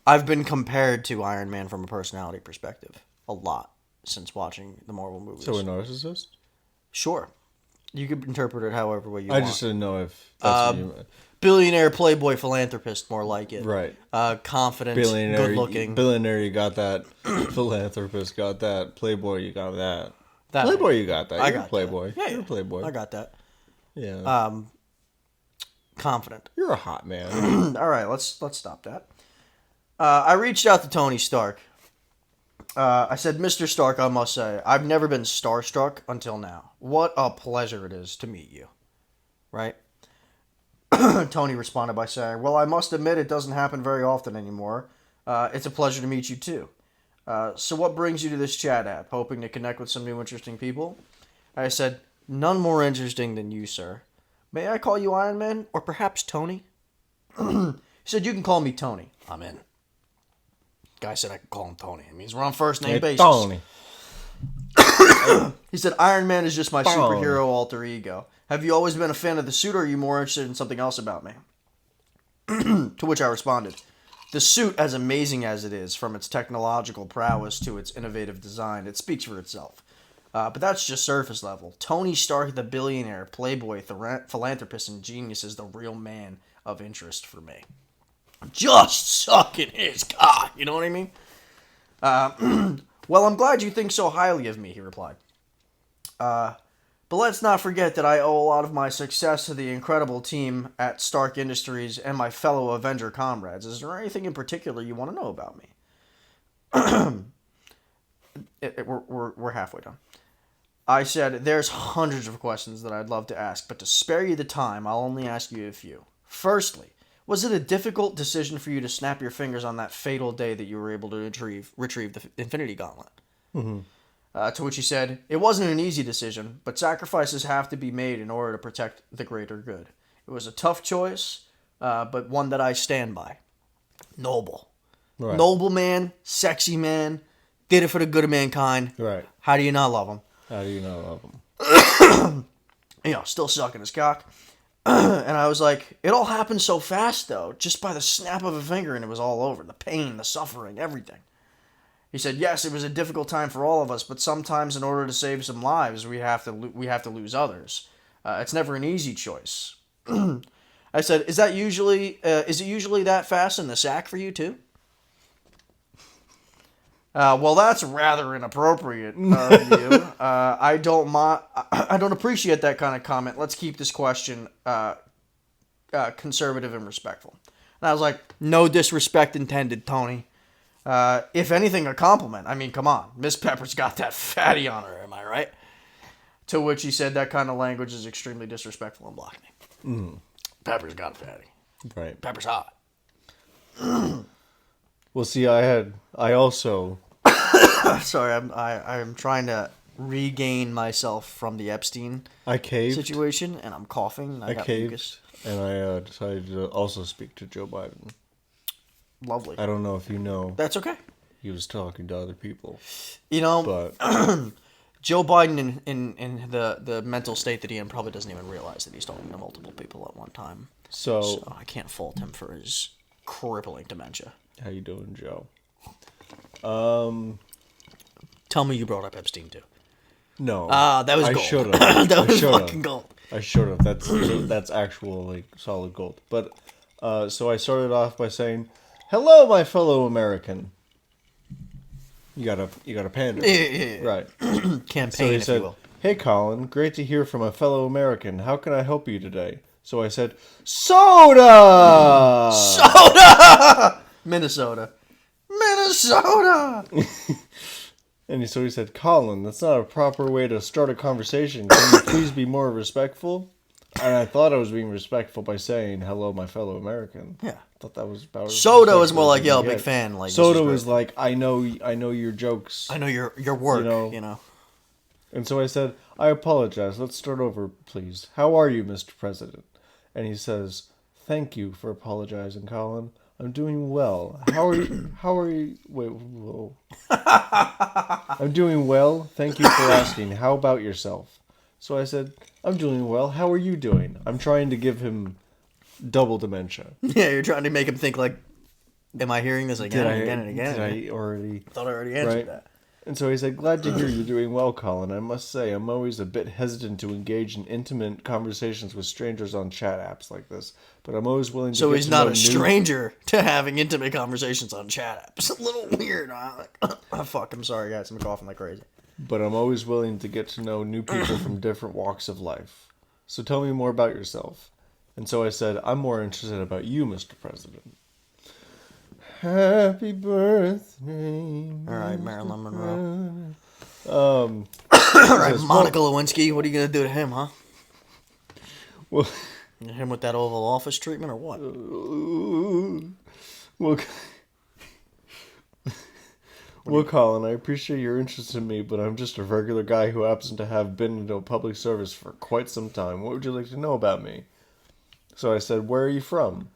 I've been compared to Iron Man from a personality perspective a lot since watching the Marvel movies. So a narcissist? Sure. You could interpret it however way you want. I just didn't know if that's what you meant. Billionaire, playboy, philanthropist, more like it. Right. Confident, Billionaire, good-looking. Billionaire, you got that. Philanthropist, got that. Playboy, you got that. That Playboy, you got that. You're I got a playboy. That. Yeah, You're a playboy. I got that. Yeah. Confident. You're a hot man. All right, let's stop that. I reached out to Tony Stark. I said, Mr. Stark, I must say, I've never been starstruck until now. What a pleasure it is to meet you. Right? Tony responded by saying, well, I must admit it doesn't happen very often anymore. It's a pleasure to meet you too. So what brings you to this chat app? Hoping to connect with some new interesting people? I said, none more interesting than you, sir. May I call you Iron Man? Or perhaps Tony? He said, you can call me Tony. I'm in. Guy said I could call him Tony. It means we're on first name basis. Tony. He said, Iron Man is just my superhero alter ego. Have you always been a fan of the suit, or are you more interested in something else about me? To which I responded, the suit, as amazing as it is, from its technological prowess to its innovative design, it speaks for itself. But that's just surface level. Tony Stark, the billionaire, playboy, philanthropist, and genius is the real man of interest for me. Just sucking his cock, you know what I mean? Well, I'm glad you think so highly of me, he replied. But let's not forget that I owe a lot of my success to the incredible team at Stark Industries and my fellow Avenger comrades. Is there anything in particular you want to know about me? We're halfway done. I said, there's hundreds of questions that I'd love to ask, but to spare you the time, I'll only ask you a few. Firstly, was it a difficult decision for you to snap your fingers on that fatal day that you were able to retrieve the Infinity Gauntlet? Mm-hmm. To which he said, it wasn't an easy decision, but sacrifices have to be made in order to protect the greater good. It was a tough choice, but one that I stand by. Noble. Right. Noble man, sexy man, did it for the good of mankind. Right. How do you not love him? How do you not love him? Still sucking his cock. And I was like, it all happened so fast, though. Just by the snap of a finger, and it was all over. The pain, the suffering, everything. He said, yes, it was a difficult time for all of us, but sometimes in order to save some lives, we have to lose others. It's never an easy choice. I said, is it usually that fast in the sack for you, too? Well, that's rather inappropriate of you. I don't appreciate that kind of comment. Let's keep this question conservative and respectful. And I was like, no disrespect intended, Tony. If anything, a compliment. I mean, come on. Miss Pepper's got that fatty on her, am I right? To which he said, that kind of language is extremely disrespectful and blocked me. Mm. Pepper's got a fatty. Right. Pepper's hot. Well, see, I also... Sorry, I'm trying to regain myself from the Epstein situation, and I'm coughing. And I got caved, mucus. And I decided to also speak to Joe Biden. Lovely. I don't know if you know. That's okay. He was talking to other people. But Joe Biden, in the mental state that he in, probably doesn't even realize that he's talking to multiple people at one time. So I can't fault him for his crippling dementia. How you doing, Joe? Tell me you brought up Epstein too. No. That was gold. I should have. That was fucking gold. I should have. That's actual solid gold. But so I started off by saying, "Hello, my fellow American." You got a pander. Yeah. Right. Campaign, so he if said, you will. Hey, Colin, great to hear from a fellow American. How can I help you today? So I said, Soda! Soda! Minnesota. And so he said, Colin, that's not a proper way to start a conversation. Can you please be more respectful? And I thought I was being respectful by saying, hello, my fellow American. Yeah. I thought that was about Soda was more respectful like, as yo, you can big get. fan. Like, Soda this is was great. like, I know your jokes. I know your work, you know. And so I said, I apologize. Let's start over, please. How are you, Mr. President? And he says, thank you for apologizing, Colin. I'm doing well. How are you? Wait, whoa. I'm doing well. Thank you for asking. How about yourself? So I said, I'm doing well. How are you doing? I'm trying to give him double dementia. Yeah, you're trying to make him think like, am I hearing this again and again and again? Did I already? I thought I already answered that. And so he said, glad to hear you're doing well, Colin. I must say, I'm always a bit hesitant to engage in intimate conversations with strangers on chat apps like this. But I'm always willing to So get he's to not know a stranger to having intimate conversations on chat apps. A little weird, huh? Like, oh, fuck, I'm sorry, guys. I'm coughing like crazy. But I'm always willing to get to know new people from different walks of life. So tell me more about yourself. And so I said, I'm more interested about you, Mr. President. Happy birthday. All right, Marilyn Monroe. All All right, Monica Lewinsky. What are you going to do to him, huh? Well, Him with that Oval Office treatment or what? Well, Colin, I appreciate your interest in me, but I'm just a regular guy who happens to have been into public service for quite some time. What would you like to know about me? So I said, where are you from?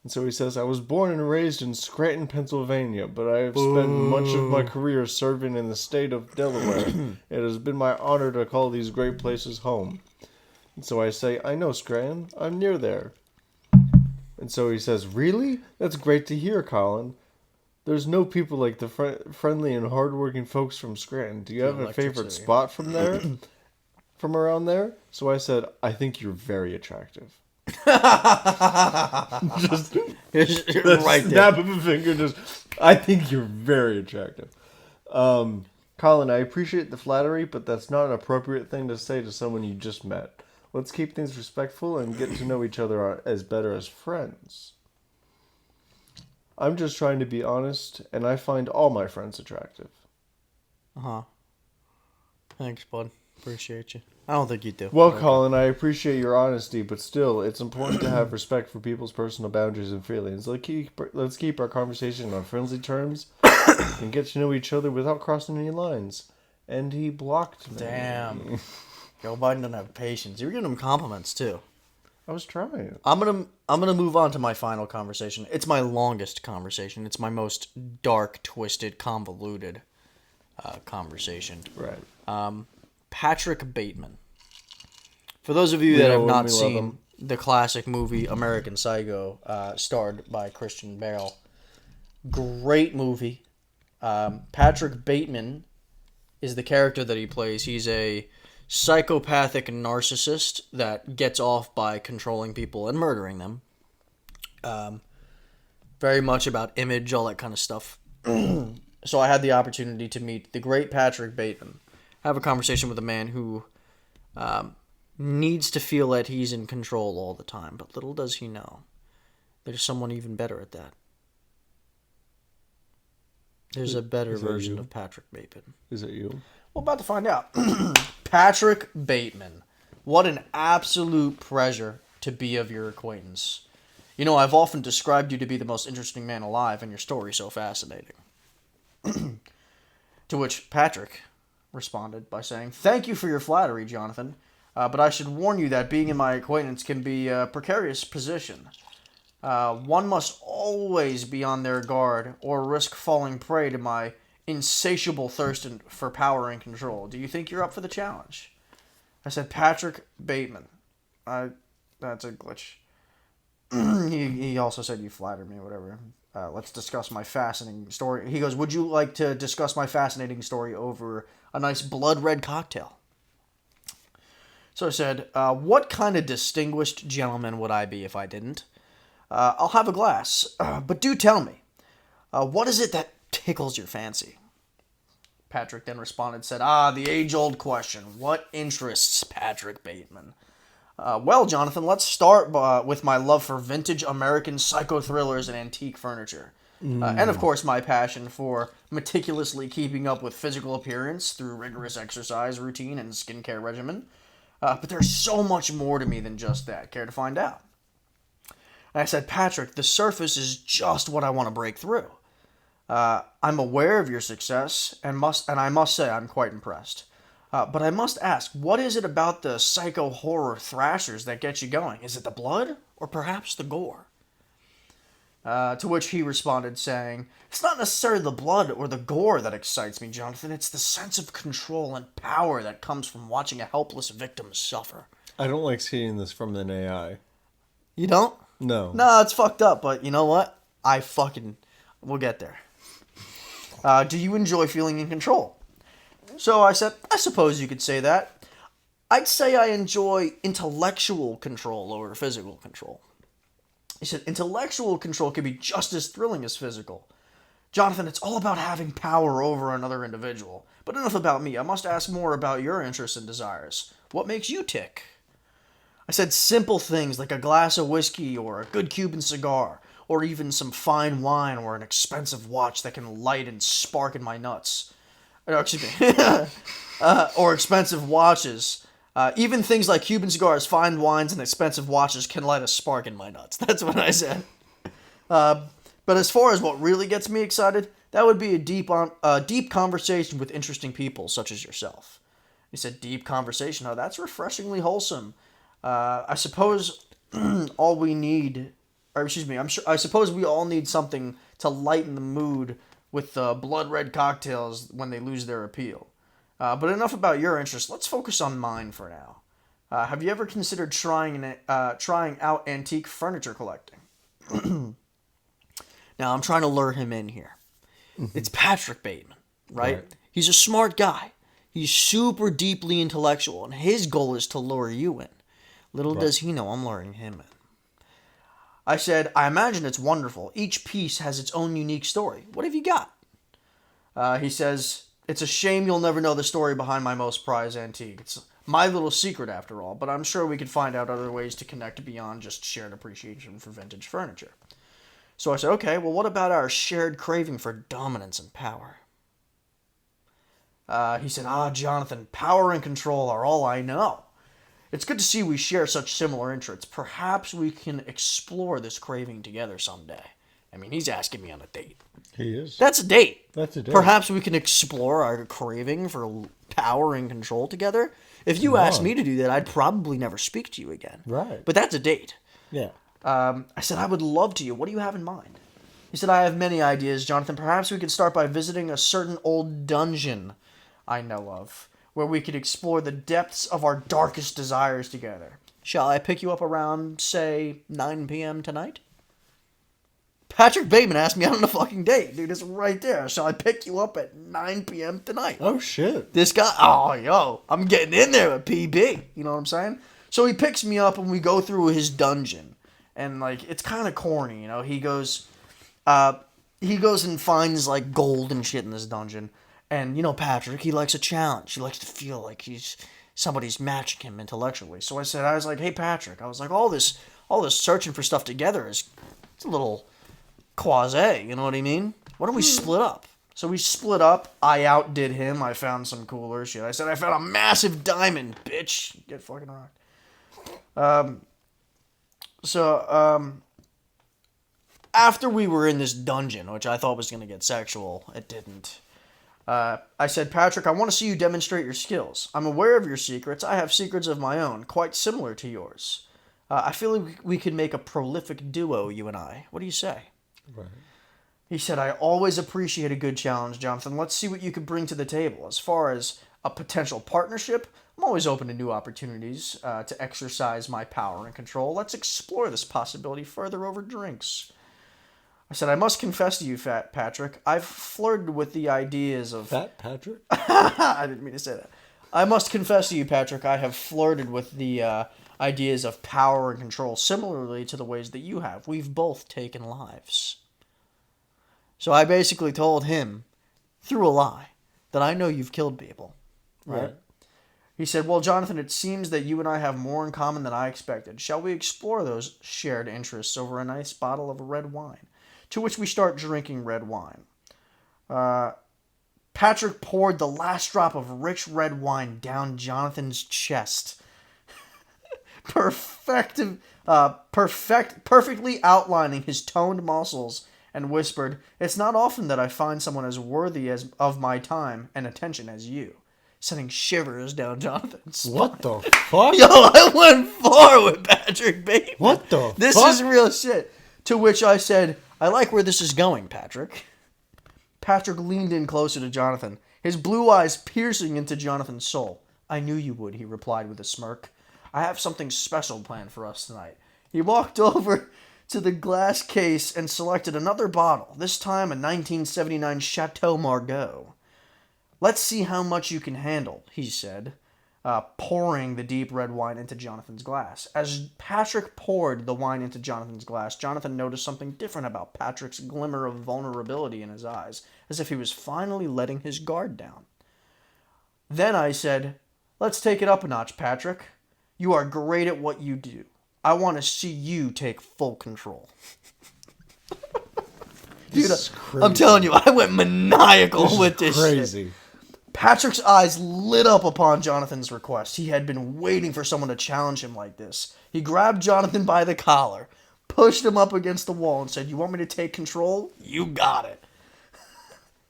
And so he says, I was born and raised in Scranton, Pennsylvania, but I have spent much of my career serving in the state of Delaware. It has been my honor to call these great places home. And so I say, I know Scranton. I'm near there. And so he says, really? That's great to hear, Colin. There's no people like the friendly and hardworking folks from Scranton. Do you have a favorite spot from there? From around there? So I said, I think you're very attractive. Just right there. snap of a finger. I think you're very attractive. Colin, I appreciate the flattery, but that's not an appropriate thing to say to someone you just met. Let's keep things respectful and get to know each other as better as friends. I'm just trying to be honest, and I find all my friends attractive. Uh-huh. Thanks, bud. Appreciate you. I don't think you do. Well, Colin, I appreciate your honesty, but still, it's important to have respect for people's personal boundaries and feelings. Let's keep our conversation on friendly terms and get to know each other without crossing any lines. And he blocked me. Damn. Joe Biden doesn't have patience. You were giving him compliments, too. I was trying. I'm gonna move on to my final conversation. It's my longest conversation. It's my most dark, twisted, convoluted conversation. Right. Patrick Bateman. For those of you that have not seen the classic movie American Psycho, starred by Christian Bale, great movie. Patrick Bateman is the character that he plays. He's a psychopathic narcissist that gets off by controlling people and murdering them. Very much about image, all that kind of stuff. So I had the opportunity to meet the great Patrick Bateman, have a conversation with a man who needs to feel that he's in control all the time, but little does he know there's someone even better at that. There's a better version of Patrick Bateman. Is it you? We're about to find out. Patrick Bateman. What an absolute pleasure to be of your acquaintance. You know, I've often described you to be the most interesting man alive, and your story's so fascinating. To which Patrick responded by saying, thank you for your flattery, Jonathan, but I should warn you that being in my acquaintance can be a precarious position. One must always be on their guard or risk falling prey to my insatiable thirst for power and control. Do you think you're up for the challenge? I said, Patrick Bateman. That's a glitch. He also said you flattered me or whatever. Let's discuss my fascinating story. He goes, would you like to discuss my fascinating story over a nice blood red cocktail? So I said, what kind of distinguished gentleman would I be if I didn't? I'll have a glass, but do tell me, what is it that tickles your fancy? Patrick then responded, said, the age-old question. What interests Patrick Bateman? Well, Jonathan, let's start with my love for vintage American psychothrillers and antique furniture. And, of course, my passion for meticulously keeping up with physical appearance through rigorous exercise routine and skincare regimen. But there's so much more to me than just that. Care to find out? And I said, Patrick, the surface is just what I want to break through. I'm aware of your success, and I must say I'm quite impressed. But I must ask, what is it about the psycho horror thrashers that gets you going? Is it the blood, or perhaps the gore? To which he responded saying, it's not necessarily the blood or the gore that excites me, Jonathan. It's the sense of control and power that comes from watching a helpless victim suffer. I don't like seeing this from an AI. You don't? No. No, it's fucked up, but you know what? We'll get there. Do you enjoy feeling in control? So I said, I suppose you could say that. I'd say I enjoy intellectual control over physical control. He said, intellectual control can be just as thrilling as physical. Jonathan, it's all about having power over another individual. But enough about me. I must ask more about your interests and desires. What makes you tick? I said simple things like a glass of whiskey or a good Cuban cigar, or even some fine wine or an expensive watch that can light and spark in my nuts. No, excuse me. Or expensive watches. Even things like Cuban cigars, fine wines, and expensive watches can light a spark in my nuts. That's what I said. But as far as what really gets me excited, that would be a deep conversation with interesting people, such as yourself. He said, deep conversation. Oh, that's refreshingly wholesome. I suppose all we need, I suppose we all need something to lighten the mood with blood red cocktails when they lose their appeal. But enough about your interests. Let's focus on mine for now. Have you ever considered trying out antique furniture collecting? Now, I'm trying to lure him in here. Mm-hmm. It's Patrick Bateman, right? He's a smart guy. He's super deeply intellectual, and his goal is to lure you in. Little does he know I'm luring him in. I said, I imagine it's wonderful. Each piece has its own unique story. What have you got? He says, it's a shame you'll never know the story behind my most prized antique. It's my little secret, after all, but I'm sure we could find out other ways to connect beyond just shared appreciation for vintage furniture. So I said, okay, well, what about our shared craving for dominance and power? He said, Jonathan, power and control are all I know. It's good to see we share such similar interests. Perhaps we can explore this craving together someday. I mean, he's asking me on a date. He is. That's a date. That's a date. Perhaps we can explore our craving for power and control together. If you asked me to do that, I'd probably never speak to you again. Right. But that's a date. Yeah. I said, I would love to you. What do you have in mind? He said, I have many ideas, Jonathan. Perhaps we could start by visiting a certain old dungeon I know of, where we could explore the depths of our darkest desires together. Shall I pick you up around, say, 9 p.m. tonight? Patrick Bateman asked me out on a fucking date. Dude, it's right there. Shall I pick you up at 9 p.m. tonight? Oh, shit. This guy, I'm getting in there with PB. You know what I'm saying? So he picks me up and we go through his dungeon. And, it's kind of corny, you know? He goes and finds, gold and shit in this dungeon. And, Patrick, he likes a challenge. He likes to feel like somebody's matching him intellectually. So I was like, hey, Patrick, all this searching for stuff together it's a little quasi, you know what I mean? Why don't we split up? So we split up. I outdid him. I found some cooler shit. I said, I found a massive diamond, bitch. Get fucking rocked. So, after we were in this dungeon, which I thought was going to get sexual, it didn't. I said, Patrick, I want to see you demonstrate your skills. I'm aware of your secrets. I have secrets of my own, quite similar to yours. I feel like we could make a prolific duo, you and I. What do you say? Right. He said, I always appreciate a good challenge, Jonathan. Let's see what you could bring to the table. As far as a potential partnership, I'm always open to new opportunities to exercise my power and control. Let's explore this possibility further over drinks. I said, I must confess to you, Fat Patrick, I've flirted with the ideas of... Fat Patrick? I didn't mean to say that. I must confess to you, Patrick, I have flirted with the ideas of power and control similarly to the ways that you have. We've both taken lives. So I basically told him, through a lie, that I know you've killed people. Right? He said, well, Jonathan, it seems that you and I have more in common than I expected. Shall we explore those shared interests over a nice bottle of red wine? To which we start drinking red wine. Patrick poured the last drop of rich red wine down Jonathan's chest perfectly outlining his toned muscles, and whispered, "It's not often that I find someone as worthy of my time and attention as you," sending shivers down Jonathan's spine. What the fuck? Yo, I went far with Patrick Bateman. What the This fuck? is real shit. To which I said, "I like where this is going, Patrick." Patrick leaned in closer to Jonathan, his blue eyes piercing into Jonathan's soul. "I knew you would," he replied with a smirk. "I have something special planned for us tonight." He walked over to the glass case and selected another bottle, this time a 1979 Chateau Margaux. "Let's see how much you can handle," he said, pouring the deep red wine into Jonathan's glass. As Patrick poured the wine into Jonathan's glass, Jonathan noticed something different about Patrick's glimmer of vulnerability in his eyes, as if he was finally letting his guard down. Then I said, "Let's take it up a notch, Patrick. You are great at what you do. I want to see you take full control." Dude, I'm telling you, I went maniacal with this crazy. shit. Patrick's eyes lit up upon Jonathan's request. He had been waiting for someone to challenge him like this. He grabbed Jonathan by the collar, pushed him up against the wall, and said, "You want me to take control? You got it."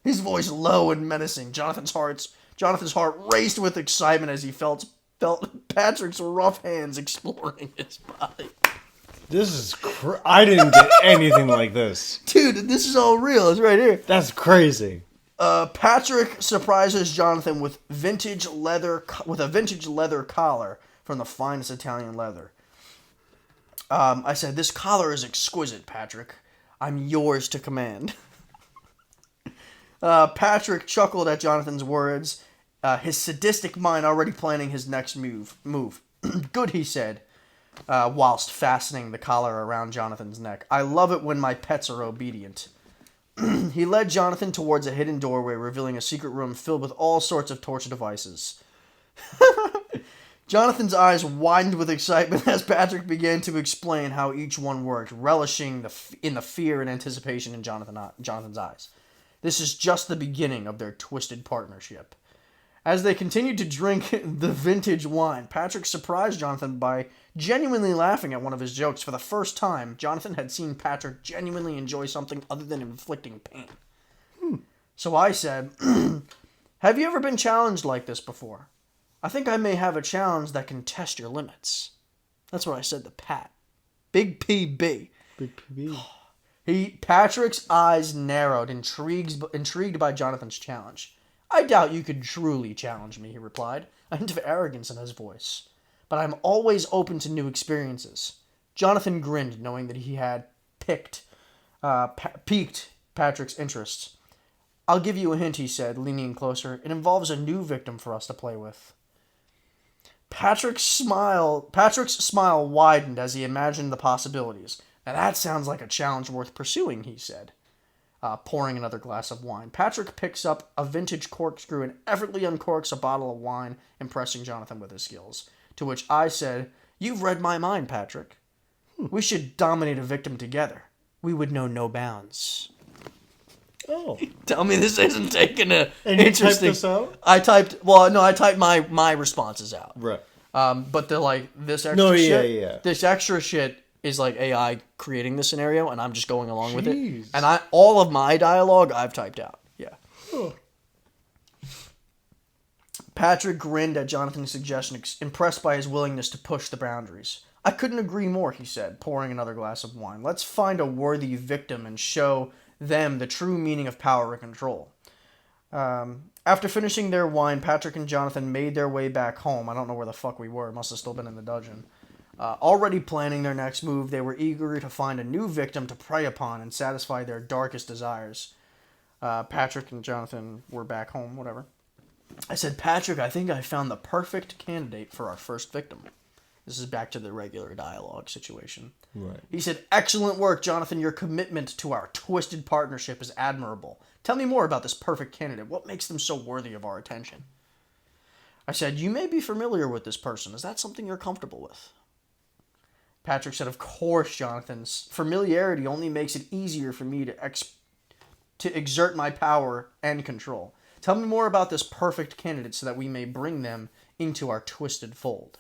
His voice low and menacing. Jonathan's heart raced with excitement as he felt Patrick's rough hands exploring his body. This is I didn't get anything like this. Dude, this is all real. It's right here. That's crazy. Patrick surprises Jonathan with a vintage leather collar from the finest Italian leather. I said, "This collar is exquisite, Patrick. I'm yours to command." Patrick chuckled at Jonathan's words, his sadistic mind already planning his next move. "Good," he said, whilst fastening the collar around Jonathan's neck. "I love it when my pets are obedient." He led Jonathan towards a hidden doorway, revealing a secret room filled with all sorts of torture devices. Jonathan's eyes widened with excitement as Patrick began to explain how each one worked, relishing in the fear and anticipation in Jonathan's eyes. This is just the beginning of their twisted partnership. As they continued to drink the vintage wine, Patrick surprised Jonathan by genuinely laughing at one of his jokes. For the first time, Jonathan had seen Patrick genuinely enjoy something other than inflicting pain. So I said, "Have you ever been challenged like this before? I think I may have a challenge that can test your limits." That's what I said to Pat. Big PB. Big PB. Patrick's eyes narrowed, intrigued by Jonathan's challenge. "I doubt you could truly challenge me," he replied, a hint of arrogance in his voice. "But I'm always open to new experiences." Jonathan grinned, knowing that he had piqued Patrick's interests. "I'll give you a hint," he said, leaning closer. "It involves a new victim for us to play with." Patrick's smile widened as he imagined the possibilities. "Now that sounds like a challenge worth pursuing," he said, pouring another glass of wine. Patrick picks up a vintage corkscrew and effortlessly uncorks a bottle of wine, impressing Jonathan with his skills. To which I said, "You've read my mind, Patrick. We should dominate a victim together. We would know no bounds." Oh. Tell me this isn't taking a And you interesting. typed this out? I typed my responses out. Right. But this extra yeah. This extra shit is like AI creating the scenario, and I'm just going along with it. Jeez. And all of my dialogue I've typed out. Yeah. Huh. Patrick grinned at Jonathan's suggestion, impressed by his willingness to push the boundaries. "I couldn't agree more," he said, pouring another glass of wine. "Let's find a worthy victim and show them the true meaning of power and control." After finishing their wine, Patrick and Jonathan made their way back home. I don't know where the fuck we were. Must have still been in the dungeon. Already planning their next move, they were eager to find a new victim to prey upon and satisfy their darkest desires. Patrick and Jonathan were back home, whatever. I said, "Patrick, I think I found the perfect candidate for our first victim." This is back to the regular dialogue situation. Right. He said, "Excellent work, Jonathan. Your commitment to our twisted partnership is admirable. Tell me more about this perfect candidate. What makes them so worthy of our attention?" I said, "You may be familiar with this person. Is that something you're comfortable with?" Patrick said, "Of course, Jonathan's familiarity only makes it easier for me to exert my power and control. Tell me more about this perfect candidate so that we may bring them into our twisted fold."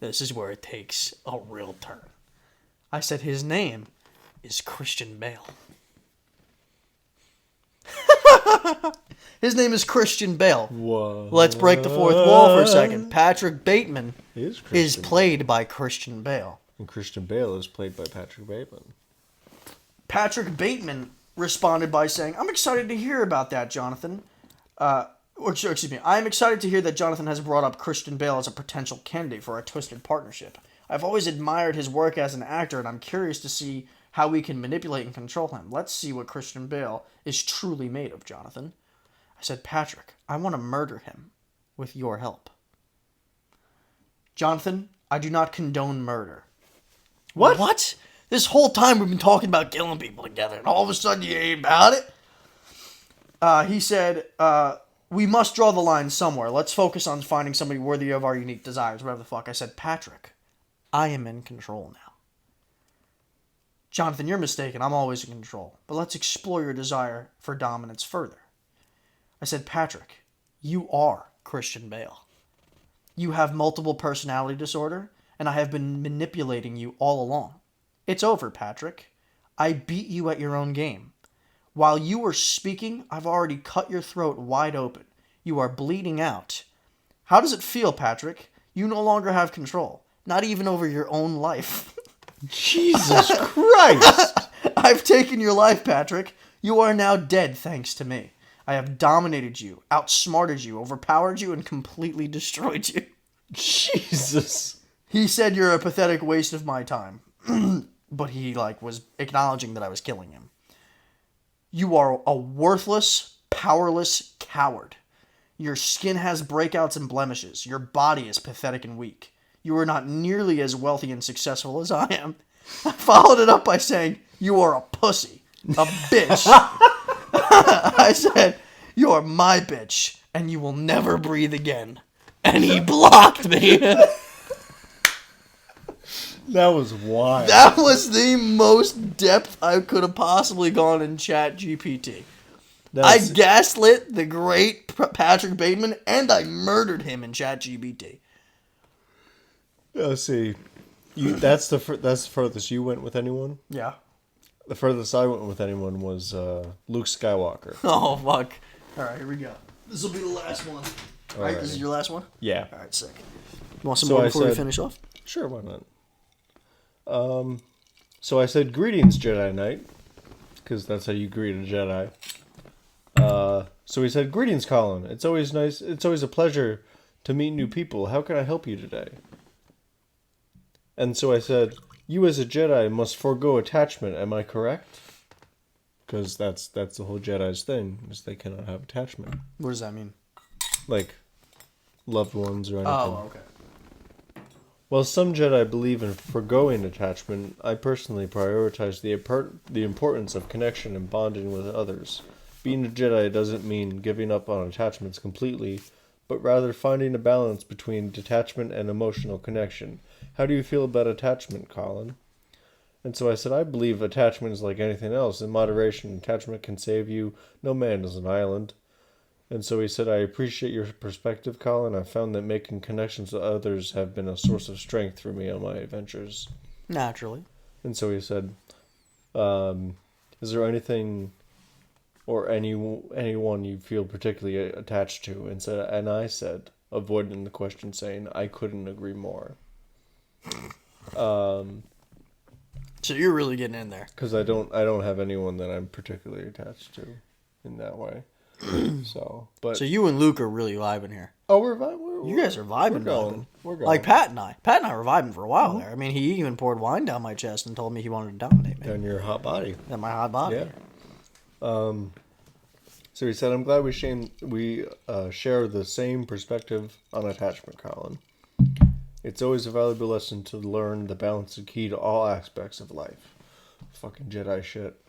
This is where it takes a real turn. I said, his name is Christian Bale. His name is Christian Bale. Whoa. Let's break the fourth wall for a second. Patrick Bateman is Christian played by Christian Bale. And Christian Bale is played by Patrick Bateman. Patrick Bateman responded by saying, I'm excited to hear about that, Jonathan. Excuse me. I'm excited to hear that Jonathan has brought up Christian Bale as a potential candidate for a twisted partnership. I've always admired his work as an actor, and I'm curious to see how we can manipulate and control him. Let's see what Christian Bale is truly made of, Jonathan. I said, Patrick, I want to murder him with your help. Jonathan, I do not condone murder. What? What? This whole time we've been talking about killing people together, and all of a sudden you ain't about it? He said, we must draw the line somewhere. Let's focus on finding somebody worthy of our unique desires, whatever the fuck. I said, Patrick, I am in control now. Jonathan, you're mistaken. I'm always in control. But let's explore your desire for dominance further. I said, Patrick, you are Christian Bale. You have multiple personality disorder, and I have been manipulating you all along. It's over, Patrick. I beat you at your own game. While you were speaking, I've already cut your throat wide open. You are bleeding out. How does it feel, Patrick? You no longer have control. Not even over your own life. Jesus Christ! I've taken your life, Patrick. You are now dead thanks to me. I have dominated you, outsmarted you, overpowered you, and completely destroyed you. Jesus. He said you're a pathetic waste of my time. But he was acknowledging that I was killing him. You are a worthless, powerless coward. Your skin has breakouts and blemishes. Your body is pathetic and weak. You are not nearly as wealthy and successful as I am. I followed it up by saying, you are a pussy. A bitch. I said, you are my bitch, and you will never breathe again. And he blocked me. That was wild. That was the most depth I could have possibly gone in Chat GPT. I gaslit the great Patrick Bateman, and I murdered him in Chat GPT. Let's see. That's the furthest you went with anyone? Yeah. The furthest I went with anyone was Luke Skywalker. Oh, fuck. All right, here we go. This will be the last one. All right, this is your last one? Yeah. All right, sick. You want some more before we finish off? Sure, why not? So I said, greetings, Jedi Knight. Because that's how you greet a Jedi. So he said, greetings, Colin. It's always nice. It's always a pleasure to meet new people. How can I help you today? And so I said, you as a Jedi must forego attachment. Am I correct? Because that's the whole Jedi's thing, is they cannot have attachment. What does that mean? Like, loved ones or anything. Oh, okay. While some Jedi believe in foregoing attachment, I personally prioritize the importance of connection and bonding with others. Being a Jedi doesn't mean giving up on attachments completely, but rather finding a balance between detachment and emotional connection. How do you feel about attachment, Colin? And so I said, I believe attachment is like anything else. In moderation, attachment can save you. No man is an island. And so he said, I appreciate your perspective, Colin. I found that making connections with others have been a source of strength for me on my adventures. Naturally. And so he said, is there anything or anyone you feel particularly attached to? And I said, avoiding the question, saying, I couldn't agree more. So you're really getting in there. Because I don't have anyone that I'm particularly attached to in that way. So you and Luke are really vibing here. Oh, we're vibing. You guys are vibing. We're going. Like Pat and I. Pat and I were vibing for a while there. I mean, he even poured wine down my chest and told me he wanted to dominate me. Down your hot body. Down my hot body. Yeah. So he said, I'm glad we share the same perspective on attachment, Colin. It's always a valuable lesson to learn the balance is key to all aspects of life. Fucking Jedi shit.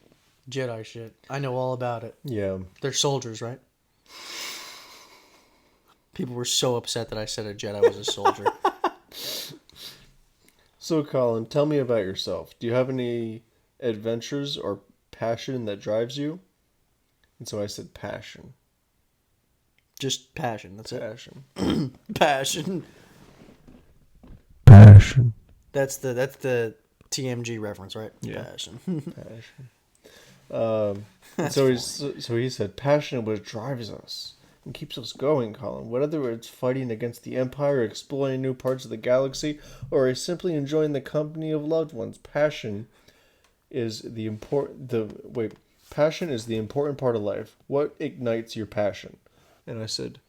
Jedi shit. I know all about it. Yeah. They're soldiers, right? People were so upset that I said a Jedi was a soldier. So, Colin, tell me about yourself. Do you have any adventures or passion that drives you? And so I said passion. Just passion. That's passion. it. Passion. Passion. That's the TMG reference, right? Yeah. Passion. So he said, passion what drives us and keeps us going, Colin. Whether it's fighting against the Empire, exploring new parts of the galaxy, or simply enjoying the company of loved ones, passion is the important part of life. What ignites your passion? And I said,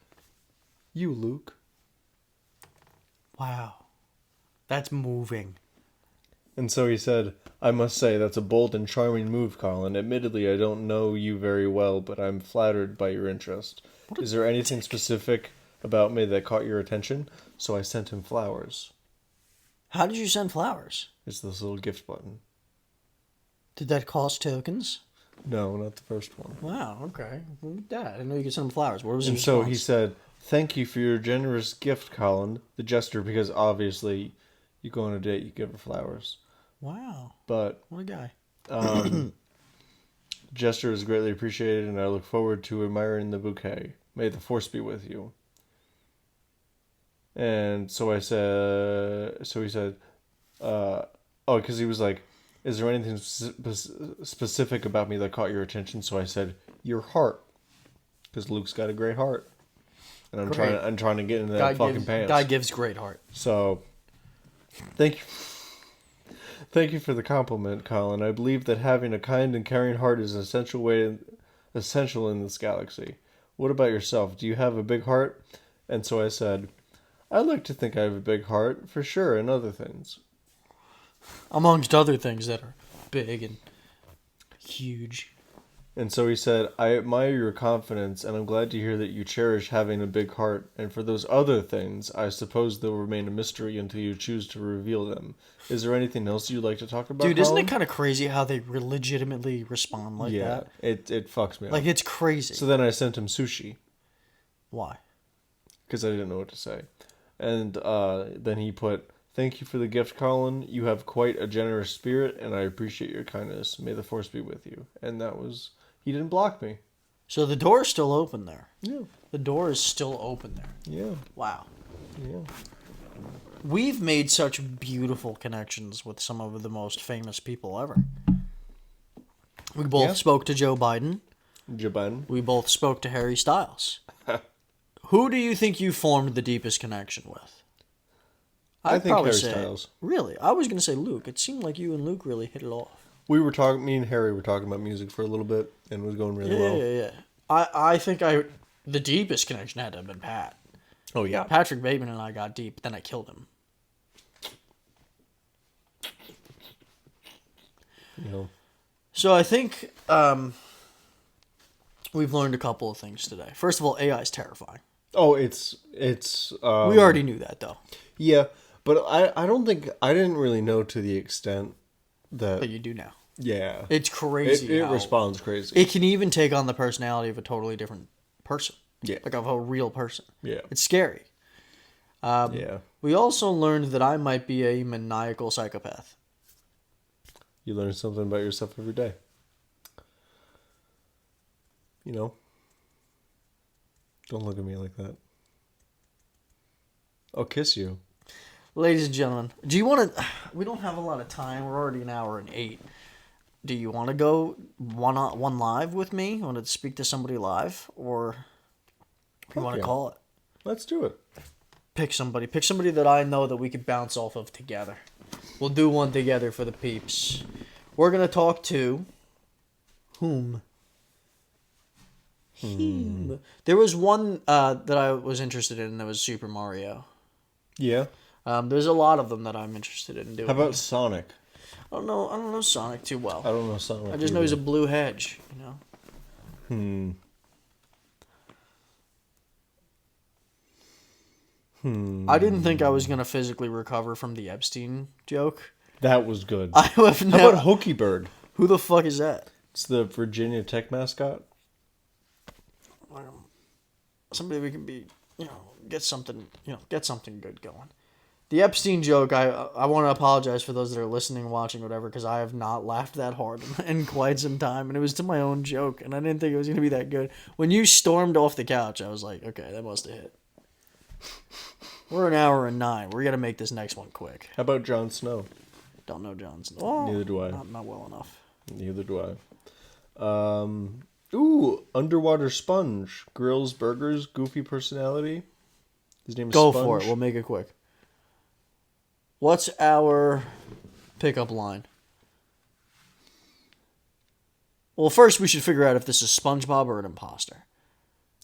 you, Luke. Wow. That's moving. And so he said, I must say, that's a bold and charming move, Colin. Admittedly, I don't know you very well, but I'm flattered by your interest. Is there anything specific about me that caught your attention? So I sent him flowers. How did you send flowers? It's this little gift button. Did that cost tokens? No, not the first one. Wow, okay. Yeah, I didn't know you could send him flowers. What was his And so he response? said, thank you for your generous gift, Colin. The gesture, because obviously you go on a date, you give her flowers. Wow. But What a guy. gesture is greatly appreciated, and I look forward to admiring the bouquet. May the force be with you. And so he said, because he was like, is there anything specific about me that caught your attention? So I said, your heart. Because Luke's got a great heart. And I'm trying to get into that fucking pants. Guy gives great heart. So, thank you. Thank you for the compliment, Colin. I believe that having a kind and caring heart is an essential in this galaxy. What about yourself? Do you have a big heart? And so I said, I'd like to think I have a big heart, for sure, and other things. Amongst other things that are big and huge. And so he said, I admire your confidence, and I'm glad to hear that you cherish having a big heart. And for those other things, I suppose they'll remain a mystery until you choose to reveal them. Is there anything else you'd like to talk about, Dude, isn't Colin? it kind of crazy how they legitimately respond like that? It fucks me up. Like, it's crazy. So then I sent him sushi. Why? Because I didn't know what to say. And then he put, thank you for the gift, Colin. You have quite a generous spirit, and I appreciate your kindness. May the force be with you. And that was... He didn't block me. So the door is still open there. Yeah. The door is still open there. Yeah. Wow. Yeah. We've made such beautiful connections with some of the most famous people ever. We both spoke to Joe Biden. Joe Biden. We both spoke to Harry Styles. Who do you think you formed the deepest connection with? I think probably Harry say, Styles. Really? I was going to say Luke. It seemed like you and Luke really hit it off. Me and Harry were talking about music for a little bit, and it was going really well. Yeah. I think the deepest connection had to have been Pat. Oh, yeah. Patrick Bateman and I got deep, then I killed him. You know. So I think we've learned a couple of things today. First of all, AI is terrifying. Oh, it's. We already knew that, though. Yeah, but I don't think I didn't really know to the extent that. But you do now. Yeah, It's crazy. It how responds crazy. It can even take on the personality of a totally different person. Yeah. Like of a real person. Yeah. It's scary. Yeah. We also learned that I might be a maniacal psychopath. You learn something about yourself every day. You know? Don't look at me like that. I'll kiss you. Ladies and gentlemen, do you want to... We don't have a lot of time. We're already an hour and 8. Do you want to go one live with me? Want to speak to somebody live? Or you want to call it? Let's do it. Pick somebody. Pick somebody that I know that we could bounce off of together. We'll do one together for the peeps. We're going to talk to... Whom? There was one that I was interested in, and that was Super Mario. Yeah. There's a lot of them that I'm interested in doing. How about Sonic? I don't know Sonic too well. I don't know Sonic. I just know he's a blue hedge, you know. I didn't think I was gonna physically recover from the Epstein joke. That was good. I have How never. about Hokey Bird? Who the fuck is that? It's the Virginia Tech mascot. Somebody we can be, get something good going. The Epstein joke, I want to apologize for those that are listening, watching, whatever, because I have not laughed that hard in quite some time, and it was to my own joke, and I didn't think it was going to be that good. When you stormed off the couch, I was like, okay, that must have hit. We're an hour and 9. We're going to make this next one quick. How about Jon Snow? Don't know Johnson. Oh, Neither do I. Not well enough. Neither do I. Ooh, underwater sponge. Grills burgers, goofy personality. His name is Go Sponge. for it. We'll make it quick. What's our pickup line? Well, first we should figure out if this is SpongeBob or an imposter.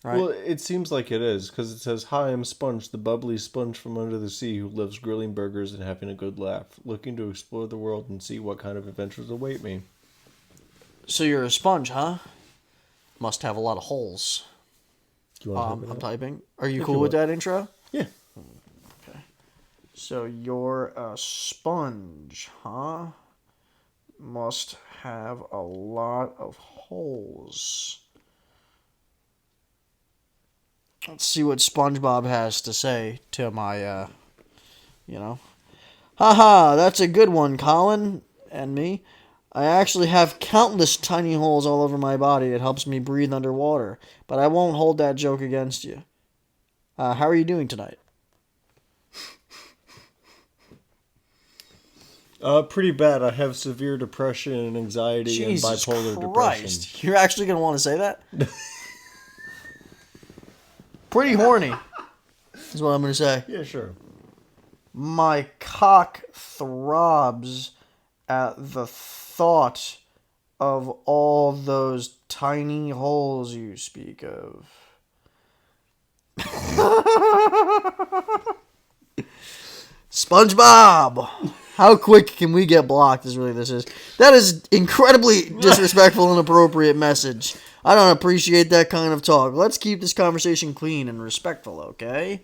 Right? Well, it seems like it is, because it says, "Hi, I'm Sponge, the bubbly sponge from under the sea who loves grilling burgers and having a good laugh, looking to explore the world and see what kind of adventures await me." So you're a sponge, huh? Must have a lot of holes. Do you want to I'm typing. Are you If cool you with want. that intro? Yeah. Okay. So you're a sponge, huh? Must have a lot of holes. Let's see what SpongeBob has to say to my, Haha, that's a good one, Colin and me. I actually have countless tiny holes all over my body. It helps me breathe underwater. But I won't hold that joke against you. How are you doing tonight? Pretty bad. I have severe depression and anxiety and bipolar depression. You're actually going to want to say that? Pretty horny, is what I'm going to say. Yeah, sure. My cock throbs at the thought of all those tiny holes you speak of. SpongeBob! How quick can we get blocked is really this is. That is incredibly disrespectful and inappropriate message. I don't appreciate that kind of talk. Let's keep this conversation clean and respectful, okay?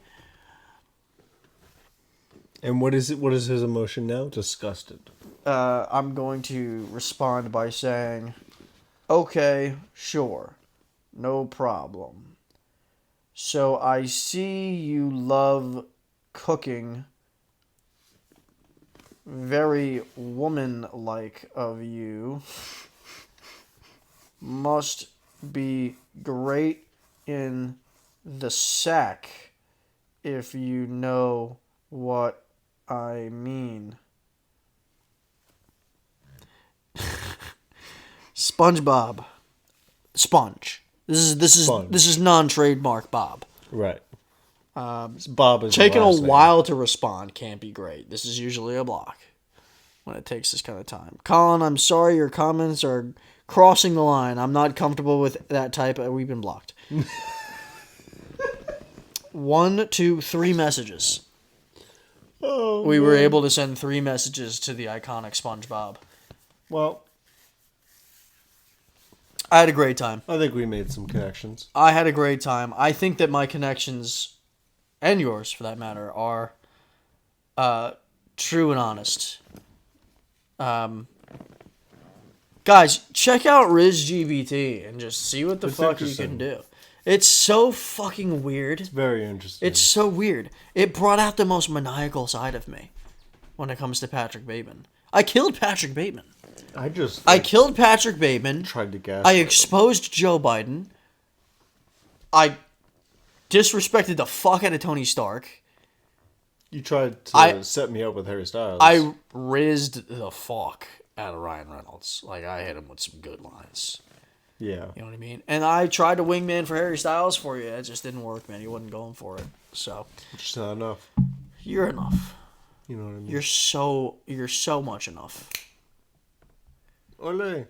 And what is it? What is his emotion now? Disgusted. I'm going to respond by saying, okay, sure, no problem. So I see you love cooking. Very woman-like of you. Must be great in the sack, if you know what I mean. SpongeBob. Sponge. This is non-trademark Bob. Right. Bob is Taking the a last name. while to respond can't be great. This is usually a block when it takes this kind of time. Colin, I'm sorry your comments are crossing the line. I'm not comfortable with that type. We've been blocked. 1, 2, 3 messages. Oh, We were able to send 3 messages to the iconic SpongeBob. Well, I had a great time. I think we made some connections. I had a great time. I think that my connections, and yours for that matter, are true and honest. Guys, check out RIZZle and just see what the It's fuck you interesting. can do. It's so fucking weird. It's very interesting. It's so weird. It brought out the most maniacal side of me when it comes to Patrick Bateman. I killed Patrick Bateman. I killed Patrick Bateman. tried to gas. I exposed Joe Biden. I disrespected the fuck out of Tony Stark. You tried to set me up with Harry Styles. I rizzed the fuck out of Ryan Reynolds. Like, I hit him with some good lines. Yeah. You know what I mean? And I tried to wingman for Harry Styles for you. It just didn't work, man. He wasn't going for it. So, Just not enough. you're enough. You know what I mean? You're so much enough. Ole.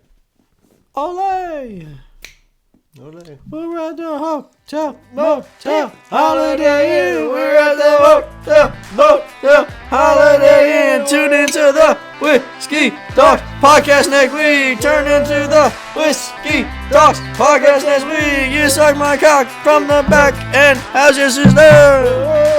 Ole! Ole. We're at the hotel, motel, holiday inn. We're at the hotel, motel, holiday inn. Tune into the Whiskey Talks podcast next week. Turn into the Whiskey Talks podcast next week. You suck my cock from the back, and how's your sister?